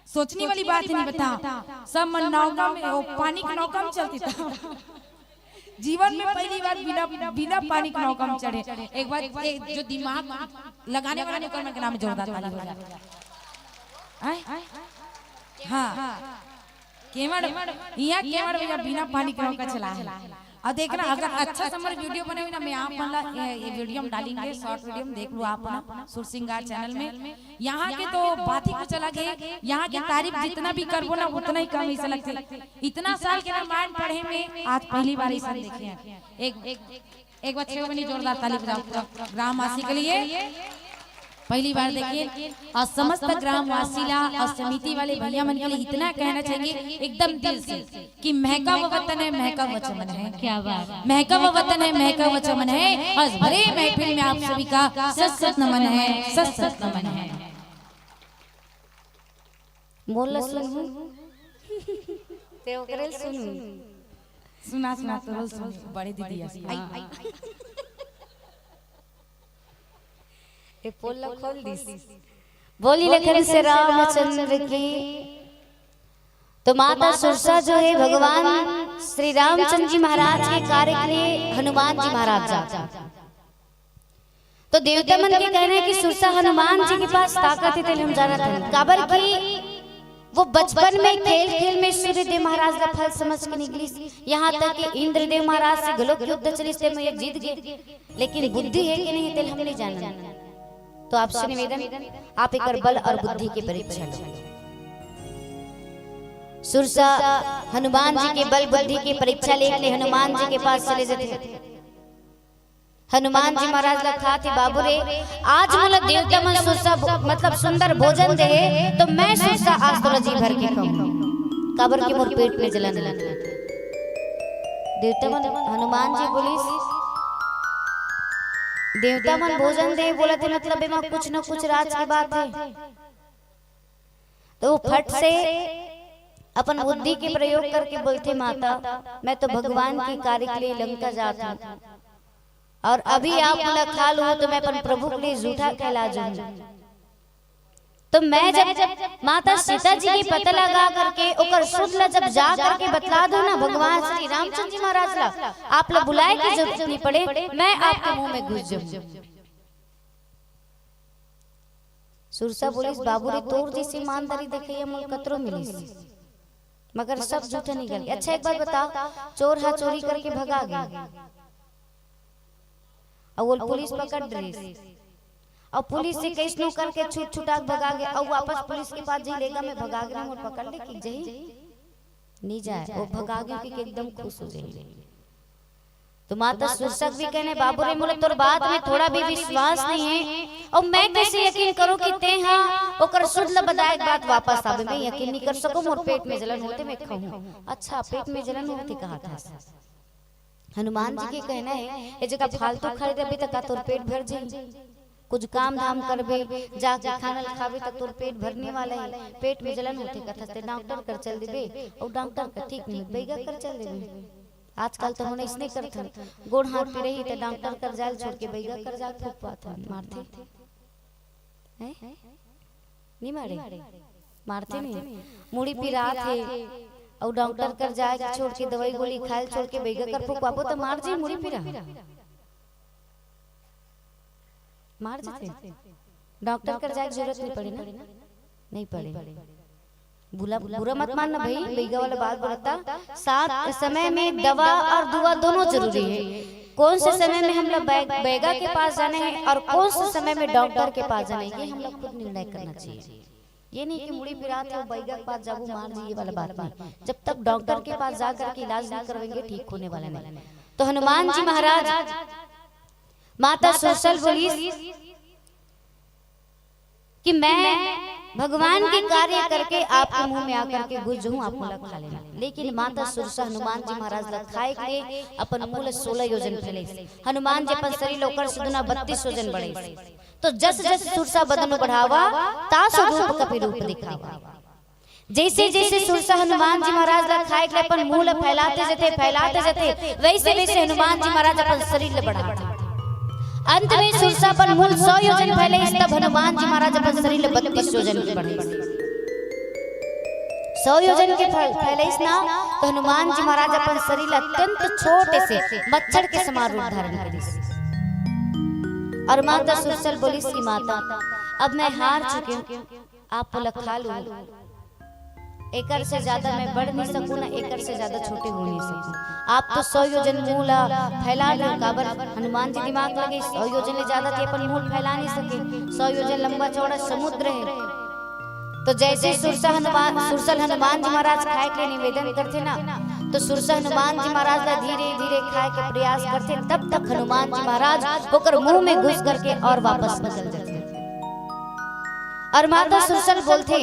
सोचने वाली बात ही नहीं बता, सब मन नौका में वो पानी की नौका में चलती था। जीवन में पहली बार बिना पानी की नौका में चढ़े, एक बार जो दिमाग लगाने वाला निकल के नाम जोरदार ताली हो जाए। हाँ केवड़ यहाँ केवड़ भैया बिना पानी की नौका चला है। और देखना अगर अच्छा समर वीडियो बने हुई ना, मैं आप ये वीडियो में डालेंगे शॉर्ट वीडियो में देख लो आप सुर सिंगार चैनल में। यहाँ के तो बात ही कुछ अलग है, यहाँ की तारीफ जितना भी करबो ना उतना ही कम ऐसा लगता। इतना साल के रामायण पढ़े में आज पहली बार ऐसा देखे हैं। एक बच्चे को भी जोरदार ताली बजाओ ग्रामवासी के लिए, पहली बार देखिए। और समस्त ग्रामवासीला और समिति वाले भैया मन के लिए इतना कहना चाहिए एकदम दिल से कि महका वो वतन है, महका वो चमन है। क्या बात, महका वो वतन है, महका वो चमन है। और भरे महफिल में आप सभी का सत सत नमन है, सत सत नमन है।
बोल सुन ते ओकरे सुन
सुना तो रोज सुन बड़े दीदी
खोल दी बोली लखन से रामचंद्र की। तो माता सुरसा जो है भगवान श्री रामचंद्र जी महाराज के कार्य के लिए हनुमान जी महाराज जाता। तो देवता मन के कहना है कि सुरसा हनुमान जी के पास ताकत है, हम जाना था काबर की वो बचपन में खेल खेल में सूर्यदेव महाराज का फल समझ के निकली, यहाँ तक कि इंद्रदेव महाराज से गलोक युद्ध चली से में एक जीत गए, लेकिन बुद्धि है कि नहीं तेल हम नहीं जानना। तो आपसे निवेदन आप एक बल और बुद्धि की परीक्षा लो। सुरसा हनुमान जी के बल बुद्धि की परीक्षा लेके हनुमान जी के पास चले जाते। हनुमान जी महाराज लखा थे बाबू रे आज मोला देवता मन सुरसा मतलब सुंदर भोजन दे तो मैं सुरसा आज तो जी भर के खाऊं, काबर के मोर पेट में जलन लगे। देवता मन हनुमान जी बोली देवता मन भोजन दे बोला थे मतलब एमा कुछ न कुछ राज की बात है। तो वो फट से अपन बुद्धि के प्रयोग करके बोलते माता मैं तो भगवान के कार्य के लिए लंका जाता हूँ और अभी आप मुला खा लो तो मैं अपन प्रभु के लिए झूठा कहला जाऊंगा। तो मैं जब माता सीता जी की पता लगा करके ओकर शुद्ध जब जा करके बतला दो ना भगवान श्री रामचंद्र जी महाराज ला आप लोग बुलाए की जरूरत नहीं पड़े, मैं आपके मुंह में घुस जाऊं। सुरसा बोली बाबू रे तोर जैसी ईमानदारी देखे मोल कतरो मिली मगर सब झूठा निकल गया। अच्छा एक बात बताओ चोर हा चोरी करके भगा गया और पुलिस पकड़ रही और पुलिस से कैसनो करके छूट छुटाक भगा गया और वापस पुलिस के पास जी लेगा मैं भगा गया और पकड़ ले कि जही नहीं जाए वो भगा गया कि एकदम खुश हो जाए। तो माता सुरसक भी कहने बाबू रे मोले तोर बात में थोड़ा भी विश्वास नहीं है और मैं कैसे यकीन करूं कि ते हां ओकर शुद्ध बताए बात वापस आवे। मैं यकीन नहीं कर सकूं, मोर पेट में जलन होते मैं खाऊं। अच्छा पेट में जलन होते कहा था। हनुमान जी के कहना है ये जगह फालतू खाई अभी तक तोर पेट भर जाई, कुछ काम धाम करबे जाके खाना खावे तक तोर पेट भरने वाला है। पेट में जलन होते कथा ते डॉक्टर कर चल देबे और डॉक्टर का ठीक नहीं बैगा कर चल देबे। आजकल तो हमने इसने करते गोड़ हाथ पे रही तो डॉक्टर कर जाल छोड़ के बैगा कर जाल फूक पाता मारते हैं नहीं मारते नहीं मुड़ी पिरा थे और डॉक्टर कर जाए छोड़ के दवाई गोली खाए छोड़ के बैगा कर फूक पापो तो मार जी मुड़ी पिरा मार जाते। डॉक्टर कर जाए जरूरत नहीं पड़े ना, नहीं पड़े। बुरा मत मानना भाई, बैगा वाला बात बोलता। साथ समय में दवा और दुआ दोनों जरूरी है। कौन से समय में हम लोग बैगा के पास जाने हैं और कौन से समय में डॉक्टर के पास जाने हैं, ये हम लोग खुद निर्णय करना चाहिए। ये नहीं कि मुड़ी पिराते हो बैगा के पास जाबू मार जी, ये वाला बात नहीं। जब तक डॉक्टर के पास जाकर के इलाज नहीं करवाएंगे ठीक होने वाला नहीं। तो हनुमान जी महाराज माता सुरसल बोली कि मैं भगवान के कार्य करके आपके मुंह में आकर के घुस जाऊं, आप मुला खा लेना। लेकिन माता सुरसा हनुमान जी महाराज ला खाए के अपन मूल 16 योजन फैले। हनुमान जी अपन शरीर लोकर सुदना 32 योजन बढ़े। तो जस जस सुरसा बदन बढ़ावा तासो रूप कपि रूप दिखावा। जैसे जैसे सुरसा हनुमान जी महाराज ला खाए के अपन मूल फैलाते जते वैसे वैसे हनुमान जी महाराज अपन शरीर ले बढ़ाते। अंत में सुरसा पर मूल 100 योजन फैले, तब हनुमान जी महाराज अपन शरीर 32 योजन के बढ़े। 100 योजन के फैले ना तो हनुमान जी महाराज अपन शरीर अत्यंत छोटे से मच्छर के समान रूप धारण करे। और माता सुरसल बोली सी माता अब मैं हार चुकी हूँ, आप पुलक खा लो। एकड़ से ज्यादा मैं बढ़ नहीं सकूं ना एकड़ से ज्यादा छोटे हो नहीं सकूं। आप तो 100 योजन मूल फैला लो। काबर हनुमान जी दिमाग लगे 100 योजन ले ज्यादा थे अपन मूल फैला नहीं सके। 100 योजन लंबा चौड़ा समुद्र है। तो जैसे सुरसल हनुमान जी महाराज खाए के निवेदन करते ना तो सुरसा हनुमान जी महाराज ला धीरे धीरे खाए के प्रयास करते, तब तक हनुमान जी महाराज होकर मुंह में घुस करके और वापस निकल जाते। और माता सुरसल बोलते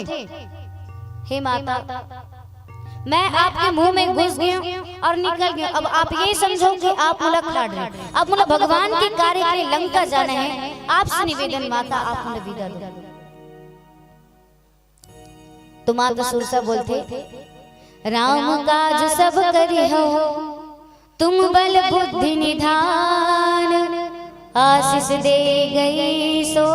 हे माता मैं आपके मुंह में घुस गई और निकल गई। अब आप ये समझो कि आप मुला खा रहे, अब मुला भगवान के कार्य के लिए लंका जाना है। आपसे निवेदन माता आप मुझे विदा दो। तो माता सुरसा बोलते राम काज सब करी हो तुम बल बुद्धि निधान। आशीष दे गई सो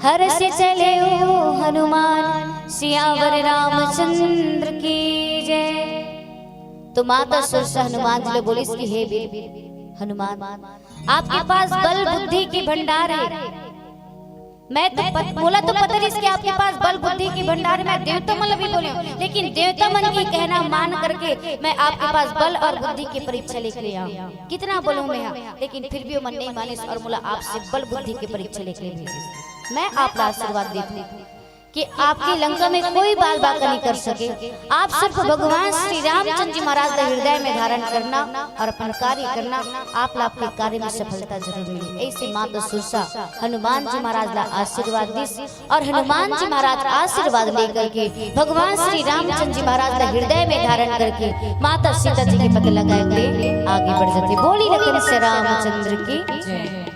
हर से चले ओ हनुमान सियावर रामचंद्र की जय। तो माता सुरसा हनुमान जी बोली इसकी हे वीर हनुमान आपके पास बल बुद्धि की भंडार है। मैं तो बोला तो पता नहीं इसके आपके पास बल बुद्धि की भंडार। मैं देवता मन भी बोले लेकिन देवता मन की कहना मान करके मैं आपके पास बल और बुद्धि की परीक्षा लेकर ले आऊं। कितना बोलूं मैं, लेकिन फिर भी वो मन नहीं माने और बोला आपसे बल बुद्धि की परीक्षा लेकर भेजे। मैं आपका आशीर्वाद देती हूँ कि आपकी लंका में कोई बाल बाका नहीं कर सके। आप सिर्फ भगवान श्री रामचंद्र जी महाराज का हृदय में धारण करना और अपना कार्य करना, आप आपके कार्य में सफलता जरूर मिली। ऐसे माता सुरसा हनुमान जी महाराज का आशीर्वाद दी और हनुमान जी महाराज आशीर्वाद लेकर के भगवान श्री रामचंद्र जी महाराज का हृदय में धारण करके माता सीता जी के पग लगाए हुए आगे बढ़ जाते। बोली लखन श्री रामचंद्र की जय।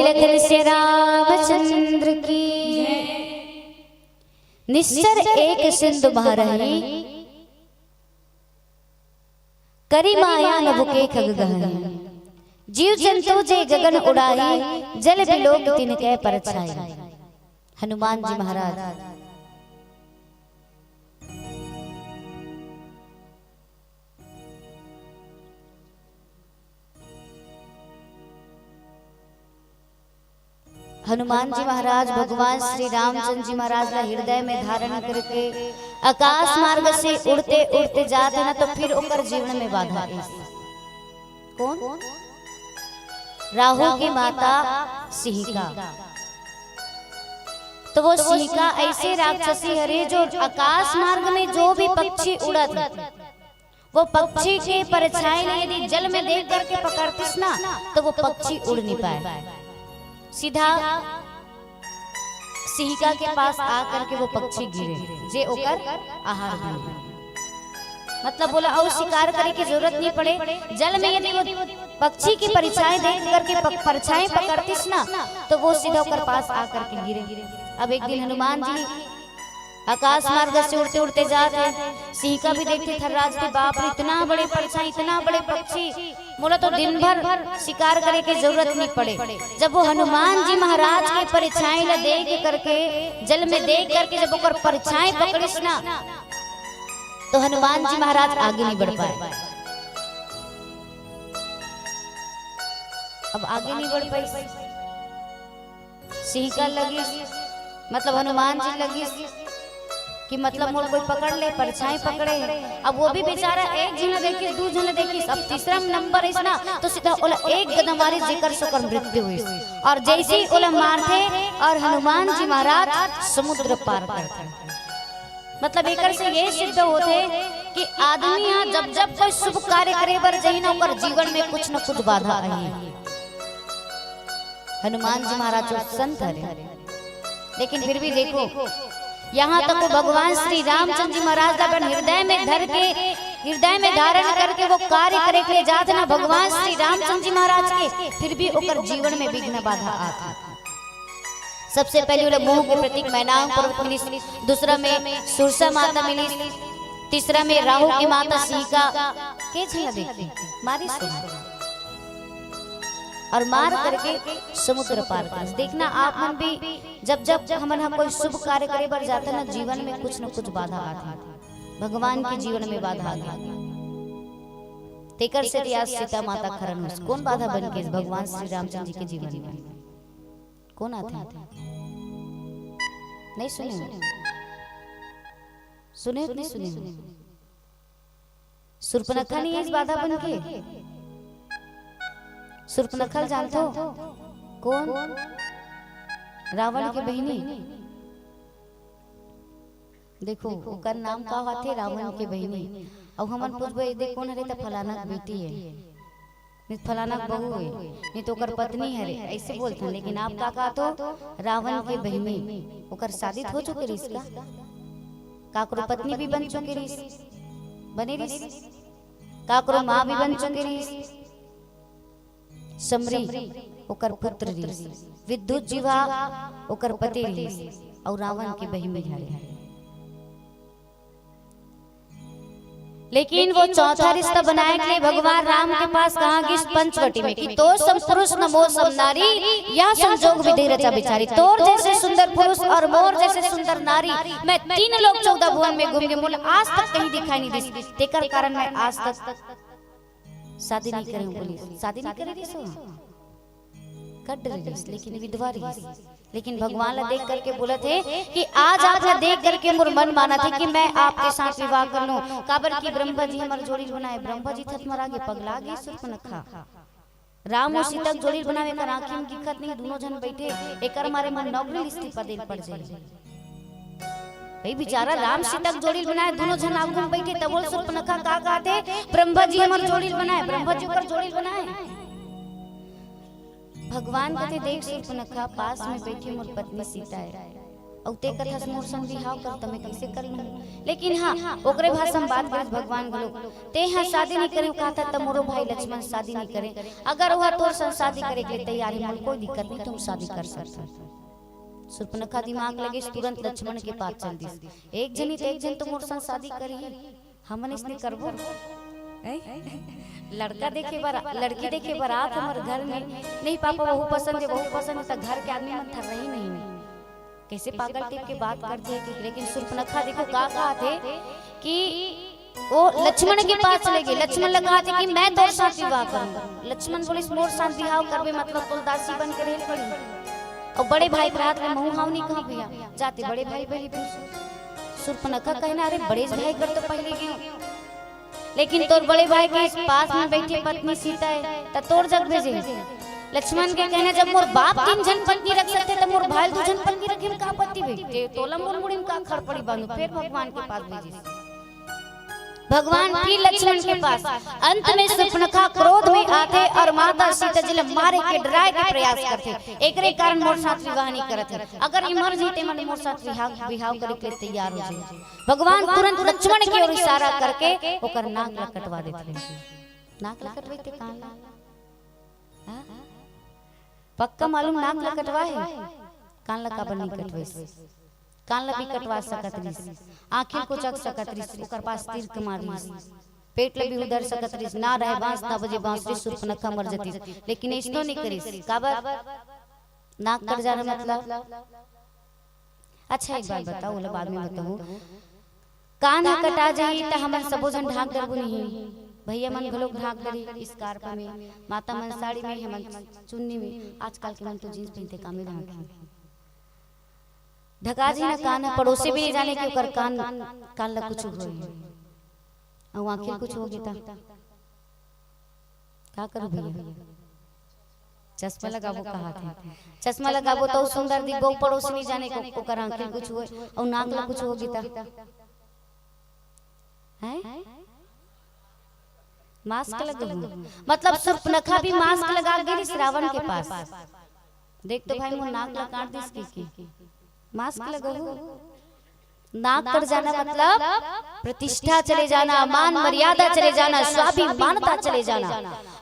लखन से रामचंद्र की। निश्चर एक सिंधु बहरही, करी माया नभ के खग गहरी। जीव जंतु जे गगन उड़ाई, जल बिलोक तिनके परछाई। हनुमान जी महाराज भगवान श्री रामचंद्र जी महाराज ला हृदय में धारण करके आकाश मार्ग से उड़ते उड़ते जाते ना, तो फिर ओकर जीवन में बाधा आई। कौन? राहु की माता सिंहिका। तो वो सिंहिका ऐसे राक्षसी हरे जो आकाश मार्ग में जो भी पक्षी उड़त, वो पक्षी के परछाई ने यदि जल में देख करके पकड़तीस ना, तो वो पक्षी उड़ नहीं पाए। सीधा सिंहिका के पास आकर के वो पक्षी गिरे जे ओकर आहार बने। मतलब बोला और शिकार करे की जरूरत नहीं पड़े। जल में यदि वो पक्षी की परछाई देख करके परछाई पकड़तीस ना, तो वो सीधा ओकर पास आकर के गिरे। अब एक दिन हनुमान जी आकाश मार्ग से उड़ते उड़ते जाते, सिंहिका भी देखते थर्राज थे, बाप रे इतना बड़े परछाई, इतना बड़े पक्षी, बोला तो दिन भर शिकार करे की जरूरत नहीं पड़े। जब वो हनुमान जी महाराज के परछाई ला देख करके जल में देख करके जब ओकर परछाई पकड़िस ना, तो हनुमान जी महाराज आगे नहीं बढ़ पाए। अब आगे नहीं बढ़ पाई, सिंहिका लगी, मतलब हनुमान जी लगी कि मतलब मोर कोई पकड़ ले, परछाई पकड़े। अब वो भी बेचारा एक जना देखी, दो जना देखी, अब तीसरा नंबर इस ना, तो सीधा ओला एक गदा मारी जेकर सोकर मृत्यु हुई। और जैसे ही ओला मारते और हनुमान जी महाराज समुद्र पार करते। मतलब एक से ये सिद्ध होते कि आदमी यहाँ जब जब कोई शुभ कार्य करे बर जाई ना, ओकर जीवन में कुछ न कुछ बाधा आई। हनुमान जी महाराज जो संत हरे, लेकिन फिर भी देखो यहाँ तक वो भगवान श्री रामचंद्र जी महाराज अपन हृदय में धर के, हृदय में धारण करके वो कार्य करे के लिए जाते ना भगवान श्री रामचंद्र जी महाराज के, फिर भी ओकर जीवन में विघ्न बाधा आता। सबसे पहले वाला मोह के प्रतीक मैनाक पर्वत मिली, दूसरा में सुरसा माता मिली, तीसरा में राहु की माता सिंहिका के झला देखी मारी सोना और मार करके समुद्र पार कर। देखना आप मन भी जब जब हम कोई शुभ कार्य करे बर जाते ना, जीवन में कुछ न कुछ बाधा आती। भगवान के जीवन में बाधा आ गई, तेकर से आज सीता माता खरन हुई। कौन बाधा बन के भगवान श्री रामचंद्र जी के जीवन में कौन आते? नहीं सुने? सुने नहीं सुने? शूर्पणखा नहीं इस बाधा बन के। शूर्पणखा जानते हो कौन? रावण की बहनी। देखो ओकर नाम का हाथे रावण की बहनी। अब हमन पूछबे दे कौन हरे, त फलाना बेटी है, नहीं फलाना बहू है, नहीं तो ओकर पत्नी हरे, ऐसे बोलते हैं। लेकिन आप का कहा तो रावण की बहनी, ओकर शादी हो चुके रिस का, काकरो पत्नी भी बन चुके रिस, बने रिस, काकरो माँ भी बन चुके रिस। समरी ओकर पुत्र रिस, विद्युत जीवा ओकर पति रिस, और रावण की बहन हरे। लेकिन वो चौथा रिश्ता बनाए के लिए भगवान राम के पास कहा कि पंचवटी में कि तो सब पुरुष न मोर सब नारी, यह संजोग विधि रचा बिचारी। तोर जैसे सुंदर पुरुष और मोर जैसे सुंदर नारी मैं 3 लोग 14 भुवन में घूम के बोले आज तक कहीं दिखाई नहीं दी। तेकर कारण मैं आज तक शादी नहीं करी, बोली शादी नहीं करी दी सो कट रही, लेकिन विधवा रही। लेकिन भगवान ला देख करके बोले थे कि आज आप ला देख करके मोर मन माना थे कि मैं आपके साथ विवाह कर लूं। काबर की ब्रह्मा जी हमारे जोड़ी बनाए, ब्रह्मा जी थत मरा गे पगला गे शूर्पणखा। राम और सीता जोड़ी बनावे कर आंखी में दिक्कत नहीं, दोनों जन बैठे एकर मारे मन नौकरी इस्तीफा दे पड़ जाए। भाई बेचारा राम सीता जोड़ी बनाए, दोनों जन आगू में बैठे, तब बोल शूर्पणखा का कहते ब्रह्मा जी हमारे जोड़ी बनाए, ब्रह्मा जी ऊपर जोड़ी बनाए। भगवान कहते देख शूर्पणखा पास में बैठी मोर पत्नी सीता है, और ते कथा से मोर संग बिहाव कर तमे कैसे कर लूं। लेकिन हां ओकरे भाषा में बात करे भगवान लोग ते हां शादी नहीं करे कहता त मोरो भाई लक्ष्मण शादी नहीं करे। अगर वह तोर संग शादी करे के तैयार है कोई दिक्कत नहीं, तुम शादी कर सकते। शूर्पणखा दिमाग लगे तुरंत लक्ष्मण के पास चल दी। एक जनी तो एक जन तो मोर संग शादी करी हमन इसने करबो। लड़का देखे लड़की देखे बारात हमारे घर में नहीं पापा वहू पसंद है वहू पसंद है, तो घर के आदमी मन थर रही नहीं कैसे पागल टिप के बात करते हैं। लेकिन शूर्पणखा देखो का कहा थे कि वो लक्ष्मण के पास चले गए। लक्ष्मण लगा थे कि मैं तोर साथ विवाह करूंगा। लक्ष्मण बोले मोर साथ विवाह करबे मतलब तो दासी बन के रह पड़ी। और बड़े भाई रात में मुंह हाव नहीं कहा भैया जाते बड़े भाई पहले पूछ। शूर्पणखा कहना अरे बड़े भाई कर तो पहले गए, लेकिन तोर बड़े भाई के पास में बैठी पत्नी सीता है तो तोर जग भेजे। लक्ष्मण के कहने जब मोर बाप 3 जन पत्नी रख सकते तो मोर भाई 2 जन पत्नी रखे में का आपत्ति बे तोला मोर मुड़ी में का खड़ पड़ी बांधो। फिर भगवान के पास भेजे। भगवान फिर लक्ष्मण के पास। अंत में शूर्पणखा क्रोध में आते और माता सीता जी मारे के डराए के प्रयास करते। एकरे कारण मोर साथ विवाह नहीं करते। अगर ये मर जीते मन मोर साथ विवाह करे के तैयार हो जाए। भगवान तुरंत लक्ष्मण की ओर इशारा करके ओकर नाक ला कटवा देते। नाक ला कटवाते कान ला पक्का मालूम नाक ला कटवा है कान ला काबर नहीं कटवाई। कान ला भी कटवा सकत रिस, आंखें को चक सकत रिस, ओकर पास तीर के मारिस, पेट ला भी उधर सकत रिस। ना रहे बांस ना बजे बांसुरी शूर्पणखा मर जती। लेकिन ऐसनो नहीं करिस काबर नाक कट जाना मतलब। अच्छा एक बात बताओ ओला बाद में बताऊं। कान कटा जाई त हमन सबो जन ढाक डरबो नहीं। भैया मन घलोक ढाक डरी स्कार्फ में, माता मन साड़ी में, हमन चुन्नी में। आजकल के मन तो जींस पहनते कामे ढाक ढका जी ना कान पड़ोसी भी नहीं जाने कि ओकर कान ला कुछ होई और आंखें कुछ हो गया का करू भैया। चश्मा लगाबो कहा थे चश्मा लगाबो तो सुंदर दिखबो, पड़ोसी नहीं जाने को ओकर आंखें कुछ होए और नाक ला कुछ हो गया है। मास्क लगाबो मतलब शूर्पणखा भी मास्क लगा गई श्रावण के पास। देख तो भाई मोर नाक ला काट दिस की मास्क लगाओ। नाक कट जाना मतलब प्रतिष्ठा चले जाना, मान मर्यादा चले जाना, स्वाभिमानता चले जाना।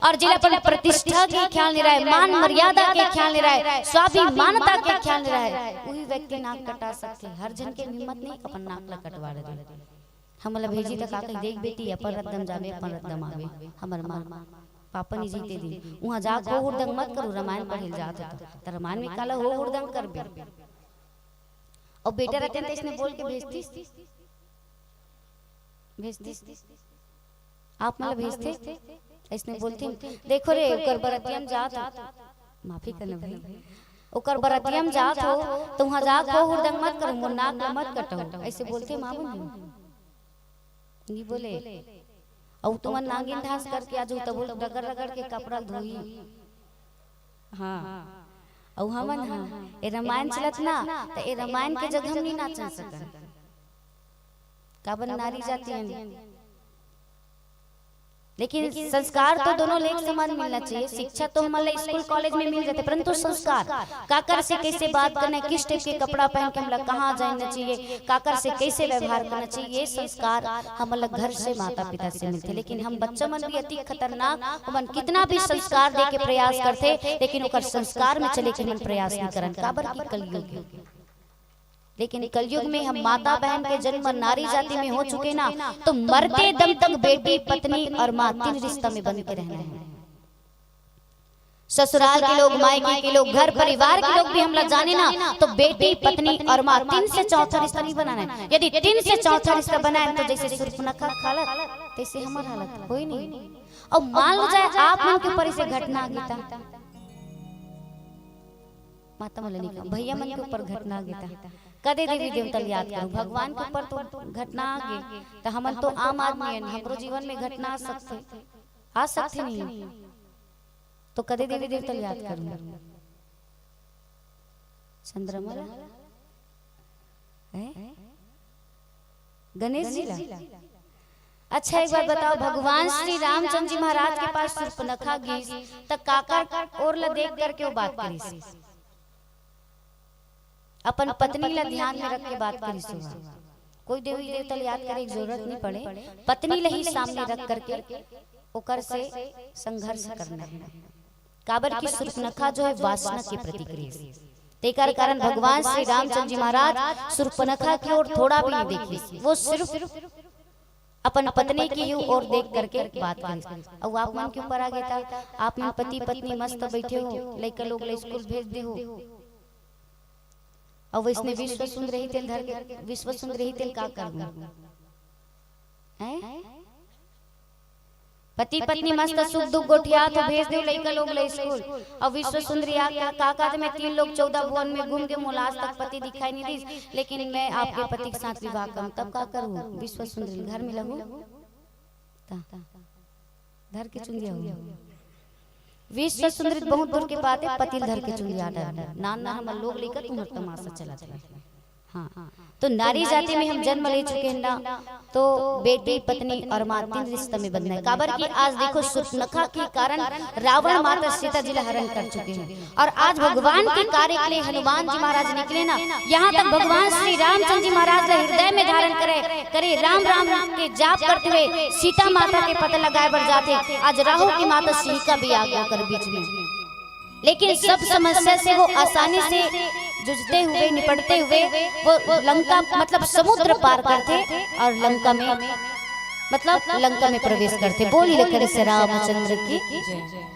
और जिला पर प्रतिष्ठा के ख्याल नहीं रहे, मान मर्यादा के ख्याल नहीं रहे, स्वाभिमानता के ख्याल नहीं रहे, वही व्यक्ति नाक कटा सकते। हर जन के हिम्मत नहीं अपन नाक ला कटवा दे। हमला भेजी तक आके देख बेटी अपन रद्दम जावे अपन रद्दम आवे। हमर मां पापा नहीं जीते दी वहां जा को हुरदंग मत करू। रामायण पढ़े जात त रामायण में काला हो हुरदंग करबे। और बेटा रहते हैं तो इसने बोल के भेजती आप मतलब भेजते इसने बोलती देखो रे ओकर बरतियम जात माफी करना भाई ओकर बरतियम जात हो तो वहां जा को हुरदंग मत करो, मोर नाक मत कटो ऐसे बोलते मामू नहीं बोले। और तुम नागिन ढांस करके आजू तो बोल रगड़ रगड़ के कपड़ा धोई। हां और हमन हां ए रामायण चलत ना तो ए रामायण के जगह हम नहीं नाच सकन काबर नारी जाती है। लेकिन संस्कार तो दोनों लेख समान मिलना चाहिए। शिक्षा तो हमारे स्कूल कॉलेज में मिल जाते, परंतु संस्कार काकर से कैसे बात करना है, किस टाइप के कपड़ा पहन के हम कहाँ जाना चाहिए, काकर से कैसे व्यवहार करना चाहिए, ये संस्कार हमारे घर से माता पिता से मिलते। लेकिन हम बच्चा मन भी अति खतरनाक, हम कितना भी संस्कार दे के प्रयास करते लेकिन ओकर संस्कार में चले के हम प्रयास नहीं करन काबर की कलयुग। लेकिन कलयुग में हम माता बहन के जन्म नारी जाति में हो चुके ना, तो मरते दम तक बेटी पत्नी और माँ 3 रिश्ता में बन के रहना है। ससुराल के लोग, मायके के लोग, घर परिवार के लोग भी हम लोग जाने ना तो बेटी पत्नी और माँ 3 से चौथा रिश्ता नहीं बनाना है। यदि 3 से चौथा रिश्ता बनाए तो जैसे शूर्पणखा हालत तैसे हमार हालत कोई नहीं। और मान लो जाए आप मन के ऊपर इसे घटना गीता माता मलनी का भैया मन के ऊपर घटना गीता कदे देवी देवता याद करो, भगवान के ऊपर तो घटना आ गई तो हमन तो आम आदमी है, हमरो जीवन में घटना आ सकते नहीं तो कदे देवी देवता याद करूंगा। चंद्रमा गणेश जी ला। अच्छा एक बात बताओ, भगवान श्री रामचंद्र जी महाराज के पास शूर्पणखा गई तो काकर और ला देख करके वो बात करी अपन पत्नी ला ध्यान में रख के बात करी सुबह। कोई देवी देवता याद करे की जरूरत नहीं पड़े, पत्नी ला ही सामने रख करके ओकर से संघर्ष करना है। काबर की शूर्पणखा जो है वासना के प्रतीक, तेकर कारण भगवान श्री रामचंद्र जी महाराज शूर्पणखा की ओर थोड़ा भी नहीं देखे, वो सिर्फ अपन पत्नी की ही ओर देख करके बात करें। और आप मन के ऊपर आ गया था, आप मन पति पत्नी मस्त बैठे हो, लड़का लोग स्कूल भेज दे हो, और वैसने विश्व सुंदर तेल धर के विश्व सुंदर तेल का कर पति पत्नी मस्त सुख दुख गोठिया तो भेज दे लड़का लोग ले स्कूल, और विश्व सुंदरी काका में 3 लोग 14 भुवन में घूम के मुझे आज तक पति दिखाई नहीं दी, लेकिन मैं आपके पति के साथ विवाह करूं, तब का करूं? विश्व सुंदरी घर में लगू धर के चुंदिया हो। विश्व सुंदरी बहुत दूर के बात है, पति धर के चुंदिया नान ना हम लोग लेकर तुम्हारा तमाशा चला चला। हाँ, तो नारी जाति में हम जन्म ले चुके हैं ना, तो बेटी पत्नी और माँ 3 रिश्ते में बंधना है। काबर की आज देखो शूर्पणखा के कारण रावण माता सीता जी का हरण कर चुके हैं, और आज भगवान के कार्य के लिए हनुमान जी महाराज निकले ना, यहाँ तक भगवान श्री रामचंद्र जी महाराज हृदय में धारण करे राम राम राम के जाप करते हुए सीता माता के पता लगाए बढ़ जाते। आज राहु की माता सीता भी आ गया कर बीच में, लेकिन सब समस्या से वो आसानी से जूझते हुए निपटते हुए वो लंका मतलब समुद्र पार करते और लंका में मतलब लंका में प्रवेश करते। बोली लेकर से रामचंद्र की जय।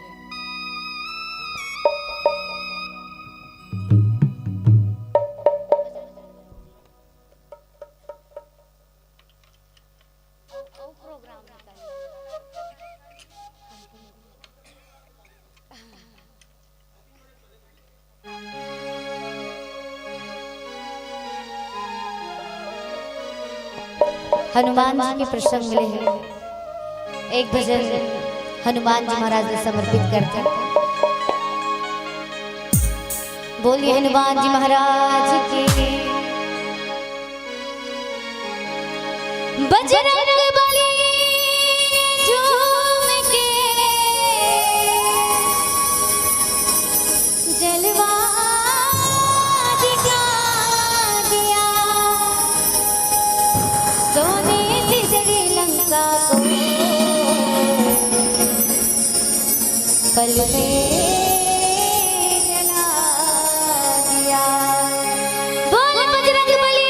हनुमान जी के प्रसंग मिले हैं, एक भजन हनुमान जी महाराज ने समर्पित करते हैं। बोलिए हनुमान जी महाराज की। बजरंग बली झूम के जलवा दिखा दिया, सोने से श्रीलंका को पल में जला दिया। बोल बजरंग बली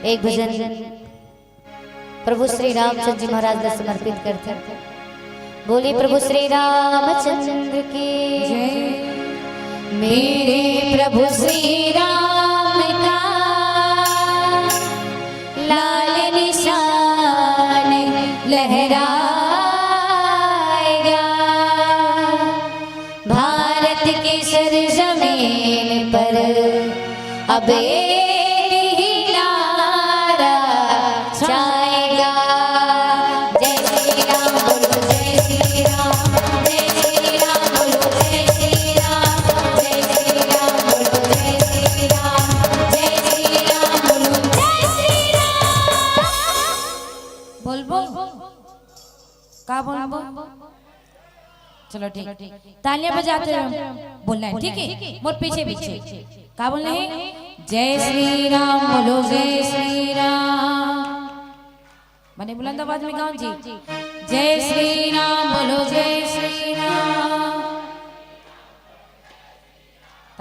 एक भजन प्रभु श्री रामचंद्र जी महाराज ने समर्पित करते हैं। बोले प्रभु श्री रामचंद्र की जय। मेरे प्रभु श्री राम का लाल निशान लहराएगा, भारत की सरजमीन पर अब एक ही नारा छाएगा। जय श्री राम बोलो, जय श्री राम, जय श्री राम बोलो, जय श्री राम, जय श्री राम बोलो, जय श्री राम, जय श्री राम बोलो, जय श्री राम।
बोल का बोल चलो ठीक, तालियां बजाते रहो, बोलना है ठीक है, मोर पीछे पीछे का बोलना है। जय श्री राम बोलो, जय श्री राम, मैंने बुलंद आवाज में गाऊं जी। जय श्री राम बोलो, जय श्री राम।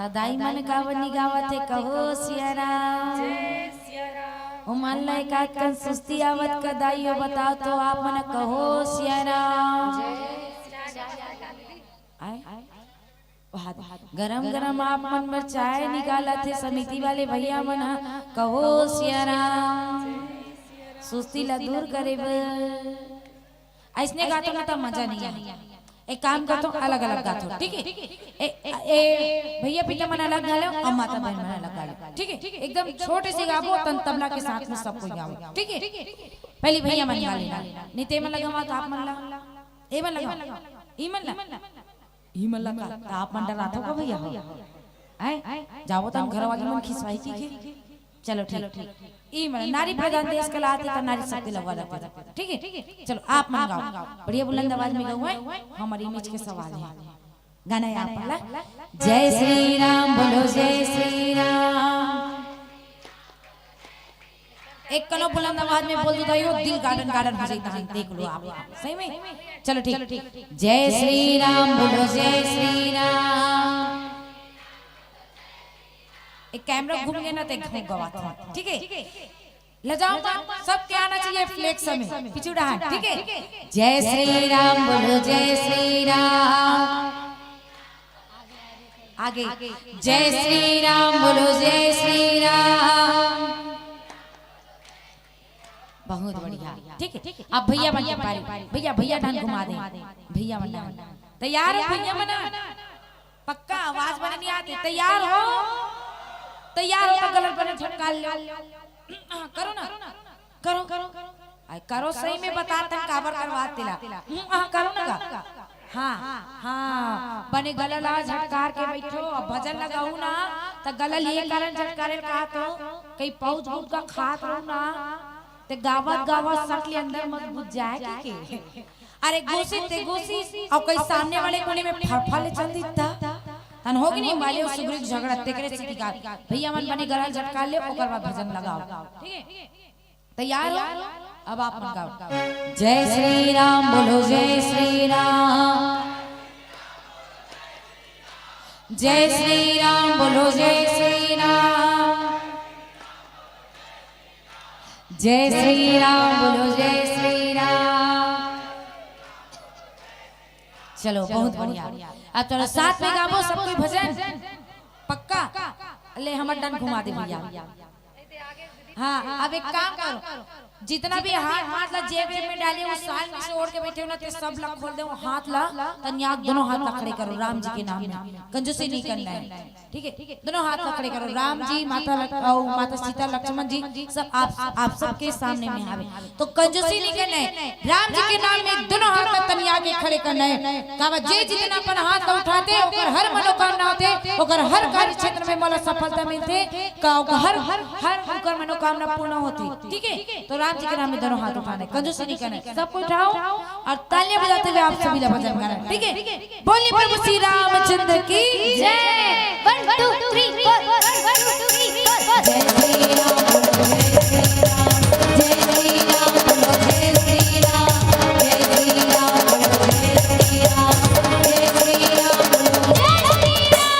दाई मन गावनी गावत है, कहो सिया राम, ओ मान ला एक आदकन सुस्ती आवत का दाइयो बताओ तो आप मन कहो सिया राम। गरम गरम आप मन में चाय निकाला थे, समिति वाले भैया मन कहो सिया राम, सुस्ती ला दूर करे ऐसने गातो ना तो मजा नहीं है। एक काम करतो, अलग अलग गातो ठीक है। भैया पिता मन अलग गा लो और माता बहन मन अलग गा लो ठीक है। एकदम छोटे से गावो, तन तबला के साथ में सब कोई गाओ ठीक है। पहले भैया मन गा लेना, नीते मन लगावा तो आप मन ला, ए मन लगा, ई मन ला, ई मन लगा तो आप मन डरा तो भैया हैं जाओ तो घर वाली मन खिसवाई की। चलो ठीक, ई मन नारी प्रधान देश के लाते तो नारी शक्ति लगवा लगता ठीक है। चलो आप मन गाओ, बढ़िया बुलंद आवाज में गाओ, हमारी इमेज के सवाल है। गाना है आप वाला। जय श्री राम बोलो, जय श्री राम। एक कनो बुलंद आवाज में बोल दो तो यो दिल गार्डन गार्डन हो जाता है, देख लो आप सही में। चलो ठीक, जय श्री राम बोलो, जय श्री राम। एक कैमरा घूम गया ना तो एक घूम गवा ठीक है। ले जाओ सब क्या आना चाहिए फ्लेक्स में पिछुड़ा है ठीक है। जय श्री राम बोलो, जय श्री राम। आगे जय श्री राम बोलो, जय श्री राम। बहुत बढ़िया ठीक है। अब भैया बन पारी, भैया ढंग घुमा दे, भैया बन तैयार हो, भैया बना पक्का आवाज बने नहीं आती, तैयार हो, तैयार हो तो गलत बने झटका लो, करो ना, करो सही में बताते हैं काबर करवाते ला, करो ना हाँ बने गलला झटकार के बैठो, अब भजन लगाऊ ना तो गलल ये कारण झटकारे कहा तो कहीं पौध भूत का खात रहू ना ते गावत सकली अंदर मत बुझ जाए के। अरे गोसी और कहीं सामने वाले कोने में फड़फड़ चल दीता तन हो कि नहीं वाले सुग्रीव झगड़ा तेकरे से का भैया मन बने गलल झटका ले ओकर बाद भजन लगाओ ठीक है। तैयार हो, अब आप मन गाओ। जय श्री राम बोलो, जय श्री राम। जय श्री राम बोलो, जय श्री राम। जय श्री राम बोलो, जय श्री राम। चलो बहुत बढ़िया, अब तो साथ में गावो सब कोई भजन पक्का। ले हमर डन घुमा दे भैया। हाँ अब एक काम करो, जितना भी हाथ ला जेब में डालिए उस साल में से ओढ़ के बैठे हो ना तो सब ला खोल दे, हाथ ला तन्याक दोनों हाथ ला खड़े करो राम जी के नाम में, कंजूसी नहीं करना है ठीक है। दोनों हाथ ला खड़े करो, राम जी माता सीता लक्ष्मण जी सब आप सबके सामने में आवे तो कंजूसी नहीं करना है। राम जी के नाम में दोनों हाथ ला तन्याक के खड़े करना है। कहा जे जितना अपन हाथ ला उठाते ओकर हर मनोकामना होते, ओकर हर कार्य क्षेत्र में मोला सफलता मिलते, हर ओकर मनोकामना पूर्ण होती ठीक है। तो राम जी के नाम में दोनों हाथ उठाने, कंजूसी नहीं करना, सबको उठाओ और तालियां बजाते हुए आप सभी भजन गाना ठीक है। बोलिए प्रभु श्री रामचंद्र की जय। 1 2 3 4 1 2 3 4 जय श्री राम बोलो, जय श्री राम। जय श्री राम बोलो, जय श्री राम। जय श्री राम बोलो, जय श्री राम। जय श्री राम बोलो, जय श्री राम।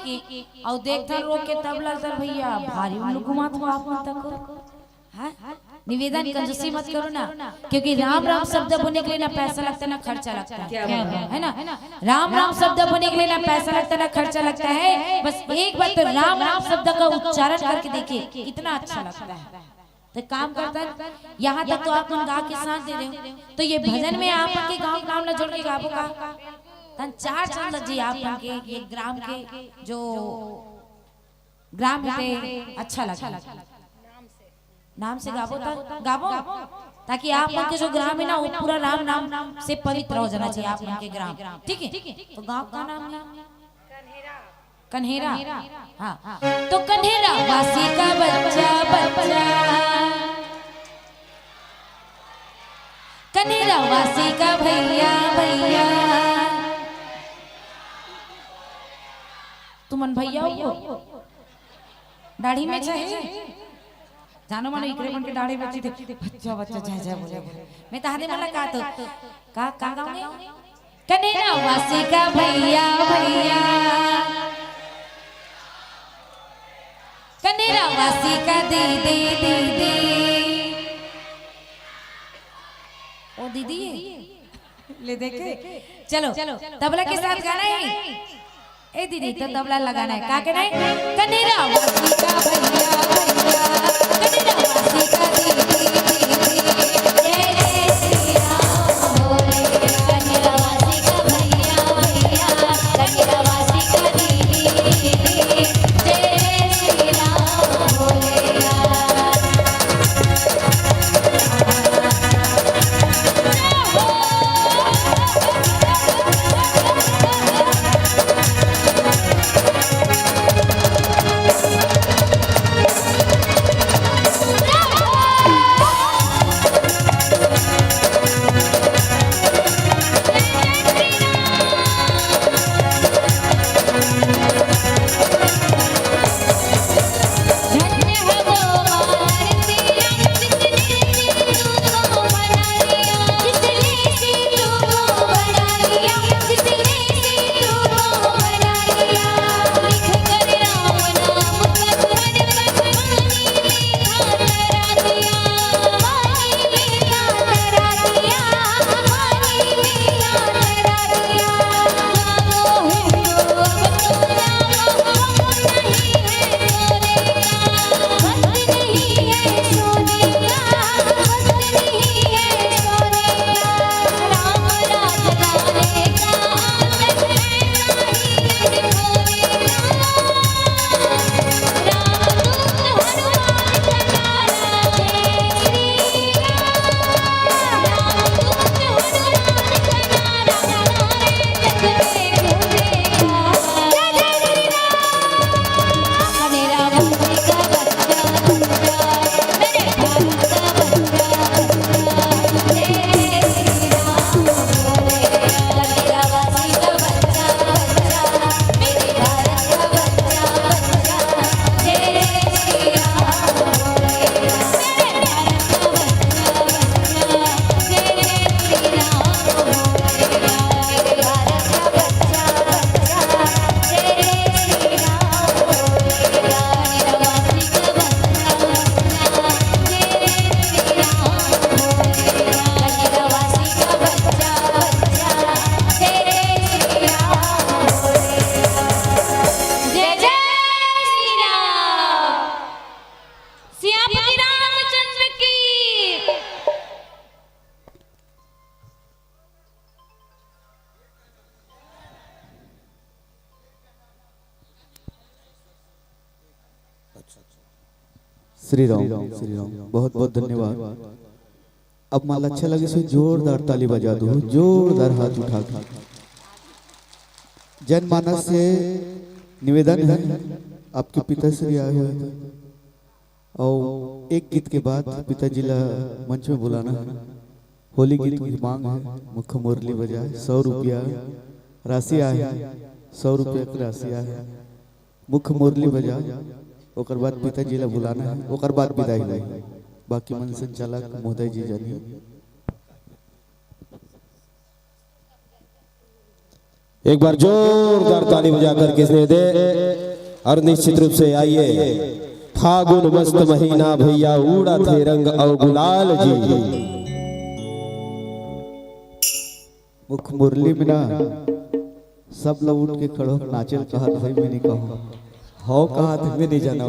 की और देखता रोक के तबला सर भैया भारी उल्लू घुमात हो आप मन तक हाँ? निवेदन कंजूसी मत करो ना, क्योंकि राम राम शब्द बोलने के लिए ना पैसा लगता है ना खर्चा लगता है ना। राम राम शब्द बोलने के लिए ना पैसा लगता है ना खर्चा लगता है। बस एक बार तो राम राम शब्द का उच्चारण करके देखिए कितना अच्छा लगता है। तो काम करता है यहाँ तक तो आप मन गा के साथ दे रहे हो, तो ये भजन में आप के गाँव के नाम न जोड़ के गाबो का तन चार चांद लग जी आप के ये ग्राम के जो ग्राम पे अच्छा लगा नाम से गाबो गाबो ताकि आप के जो ग्राम है ना वो पूरा राम नाम से पवित्र हो जाना चाहिए आप के ग्राम। ठीक है, तो गांव का नाम है कन्हेरा। हाँ, तो कन्हेरा वासी का बच्चा बच्चा, कन्हेरा वासी का भैया भैया, तुमन भैया हो दाढ़ी में चाहे जानो मानो इकरे बन के दाढ़ी बच्ची थे बच्चा बच्चा जय जय बोले मैं ताहरे वाला का तो का गाऊंगे कन्हेरा वासी का भैया भैया, कन्हेरा वासी का दीदी दीदी, ओ दीदी ले देखे चलो तबला के साथ गाना है। ए दीदी तो तबला लगाना है, का कहना है कन्हेरा वासी का भैया भैया, कन्हेरा वासी का दीदी दीदी, जय जय श्री राम बोले, कन्हेरा वासी का भैया भैया, कन्हेरा वासी का दीदी दीदी, जय जय श्री राम बोले।
श्री राम बहुत बहुत धन्यवाद। अब माल अच्छा लगे सो जोरदार ताली बजा दो, जोरदार हाथ उठा के। जनमानस से निवेदन है, आपके पिताश्री आए हुए थे और एक गीत के बाद पिताजी ला मंच में बुलाना है। होली गीत की मांग है, मुख्य मुरली बजाए 100 रुपया राशि आए, 100 रुपया की राशि आए, मुख्य मुरली बजा। ओकर बाद पिताजी ला बुलाना है, ओकर बाद विदाई लाई। बाकी मन संचालक महोदय जी जानिए।
एक बार जोरदार ताली बजाकर किसने दे। और निश्चित रूप से आइए, फागुन मस्त महीना भैया उड़ा थे रंग और गुलाल जी।
मुख मुरली में ना सब लोग उठ के खड़ो नाचल कहा भाई मैं नहीं कहूँ हो कहा था मैं नहीं जाना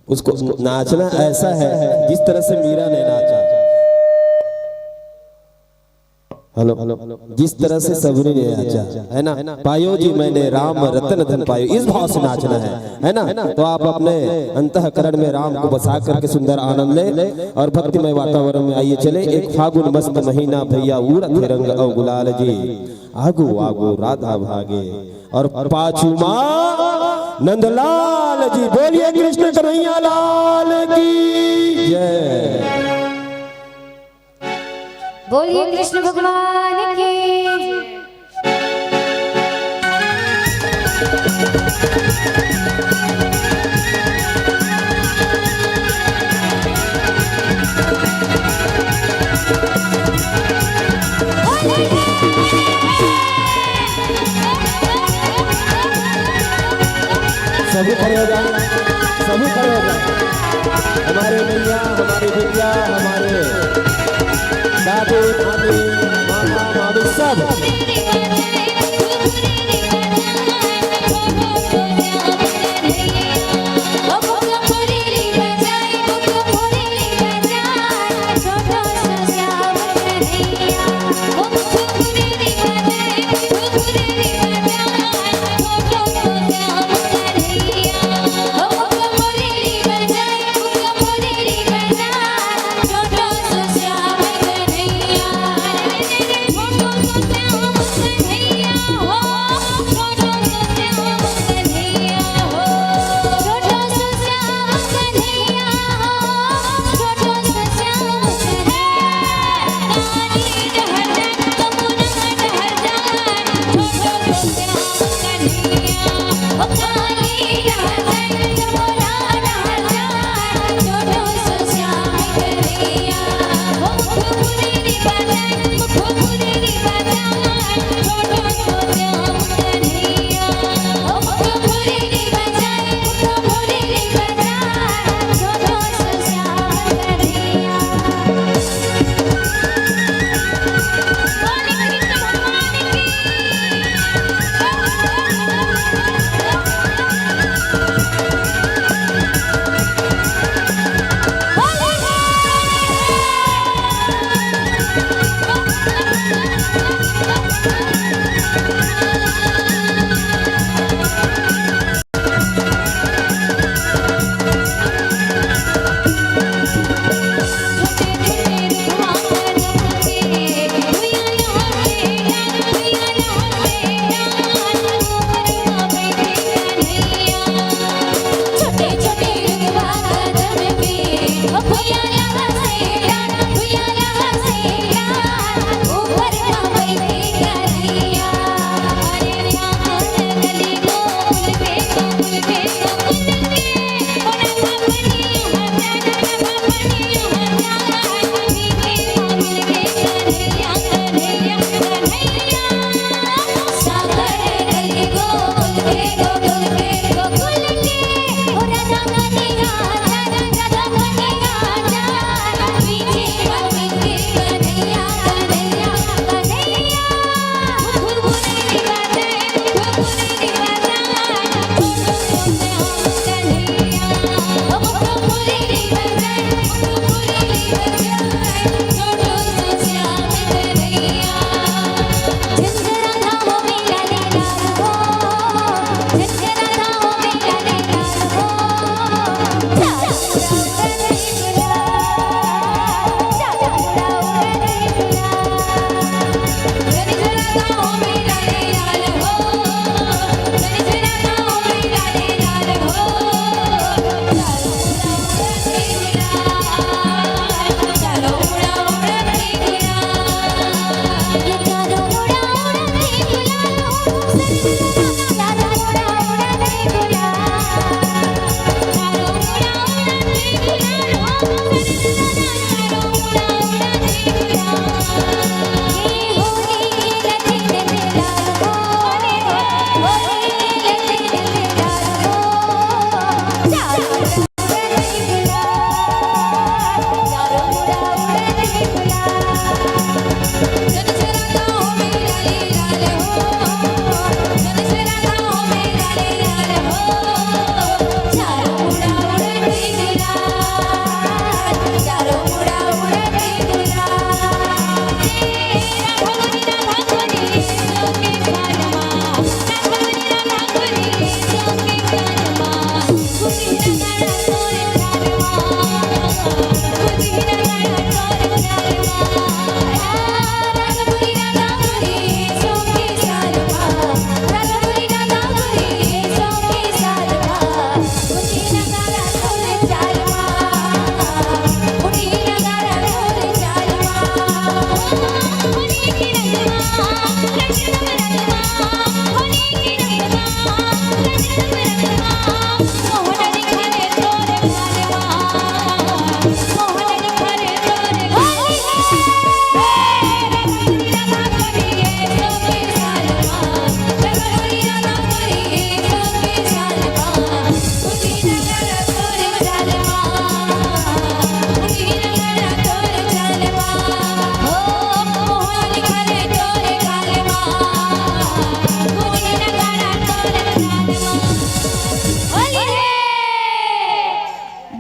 उसको नाचना ऐसा है जिस तरह से मीरा ने नाचा। हेलो जिस तरह से सबरी ने नाचा है ना, पायो जी मैंने राम रतन धन पायो, इस भाव से नाचना है ना। तो आप अपने अंतःकरण में राम को बसा करके सुंदर आनंद ले और भक्तिमय वातावरण में आइए चले। एक फागुन मस्त महीना भैया उड़त रंग और गुलाल जी, आगू आगू राधा भागे और पाछू माँ नंदलाल जी। बोलिए कृष्ण कन्हैया लाल की जय।
बोलिए कृष्ण भगवान की।
सभी खड़े हो जाए, सभी खड़े हो जाए। हमारे भैया, हमारी बिटिया, हमारे दादी नानी मामा मामी सब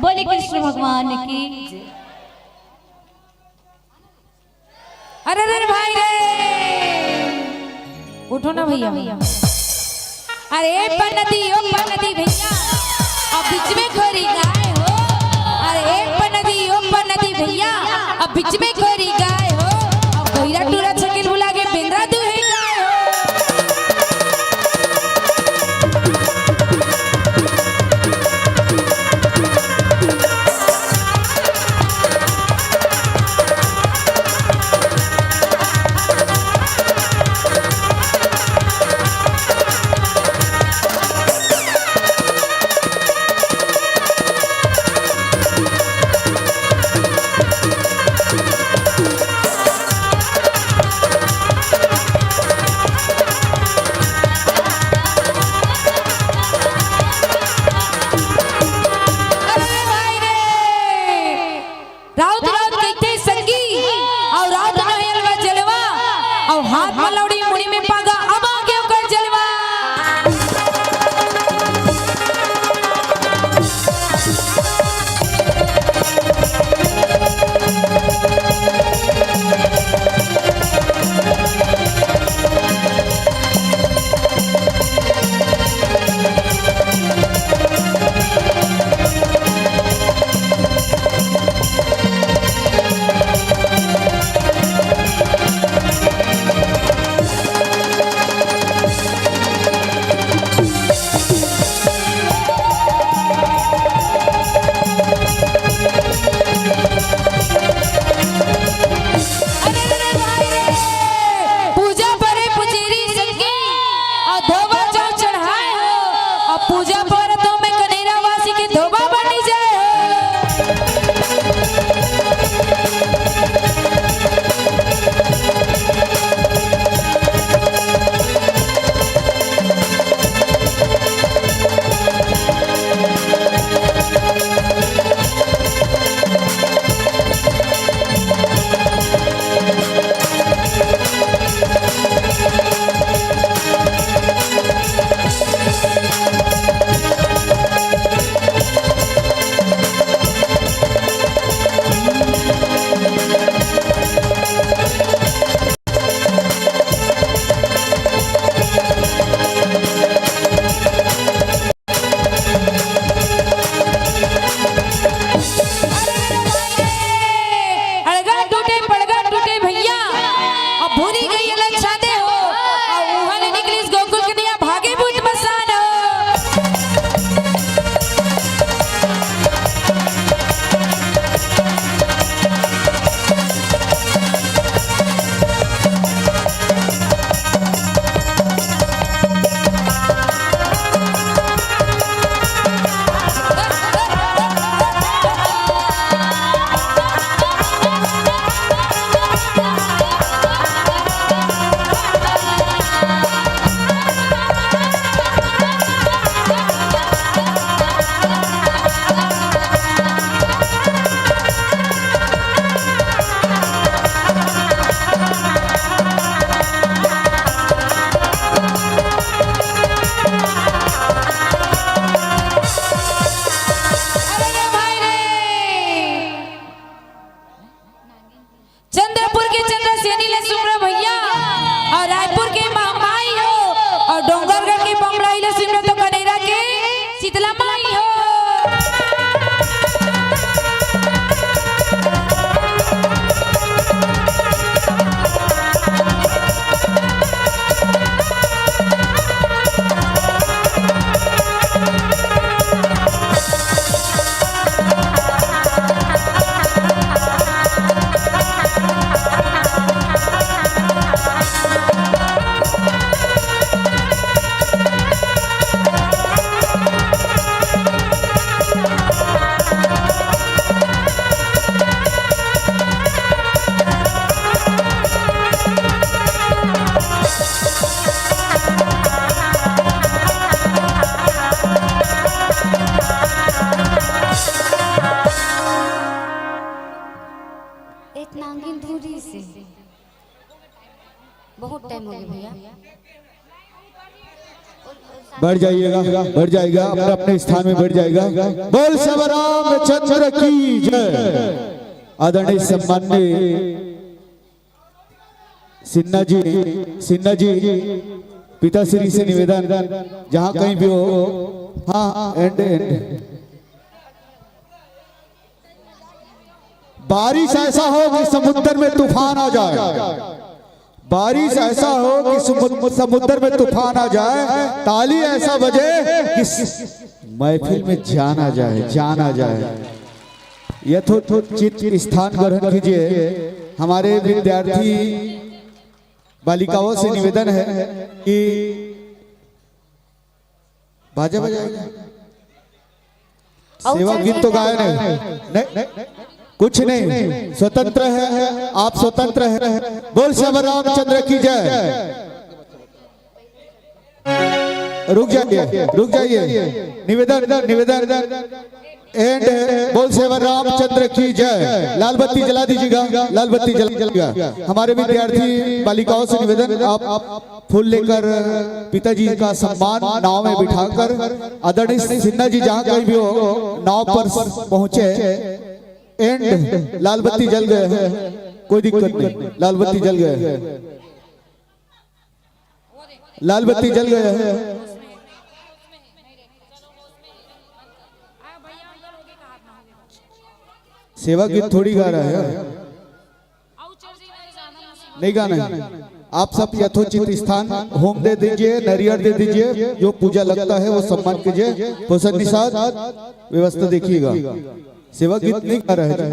बोले कृष्ण भगवान की।
अरे अरे भाई रे, उठो ना भैया। अरे पन्नती ओ पन्नती भैया, अब बीच में खोरी गाय हो। अरे पन्नती ओ पन्नती भैया, अब बीच में खोरी गाय हो। अब कोईरा टूरा छकिल बुला के बेंद्रा दुहे गाय हो। हाथ में लौड़ी मुड़ी में पागा अब आगे कर जलवा।
बैठ जाइएगा, बैठ जाएगा, अपने अपने स्थान में बैठ जाएगा। बोल श्री रामचंद्र की जय। आदरणीय सम्माननीय सिन्हा जी पिताश्री से निवेदन, जहां कहीं भी हो, हाँ एंड बारिश ऐसा हो कि समुद्र में तूफान आ जाए, बारिश ऐसा हो कि समुद्र में तूफान आ जाए, ताली ऐसा बजे कि महफिल में जान आ जाए, जान आ जाए। यथोचित स्थान ग्रहण कीजिए। हमारे विद्यार्थी बालिकाओं से निवेदन है कि बाजा बजाएगा, सेवा गीत तो गाया नहीं, कुछ नहीं, स्वतंत्र है, आप स्वतंत्र है। बोल श्री रामचंद्र की जय। रुक जाइए, निवेदन एंड बोल श्री रामचंद्र की जय। लाल बत्ती जला दीजिएगा, लाल बत्ती जला। हमारे विद्यार्थी बालिकाओं से निवेदन, आप फूल लेकर पिताजी का सम्मान नाव में बिठाकर, आदरणीय सिन्हा जी जहाँ कहीं भी हो नाव पर पहुंचे। एंड लाल बत्ती जल गए हैं, कोई दिक्कत नहीं, लाल बत्ती जल गए हैं, लाल बत्ती जल गए हैं। सेवा गीत थोड़ी गा रहा है, नहीं गाना है। आप सब यथोचित स्थान होम दे दीजिए, नरियर दे दीजिए, जो पूजा लगता है वो सम्मान कीजिए। पोषण के साथ व्यवस्था देखिएगा, सेवा गीत नहीं गा रहा है।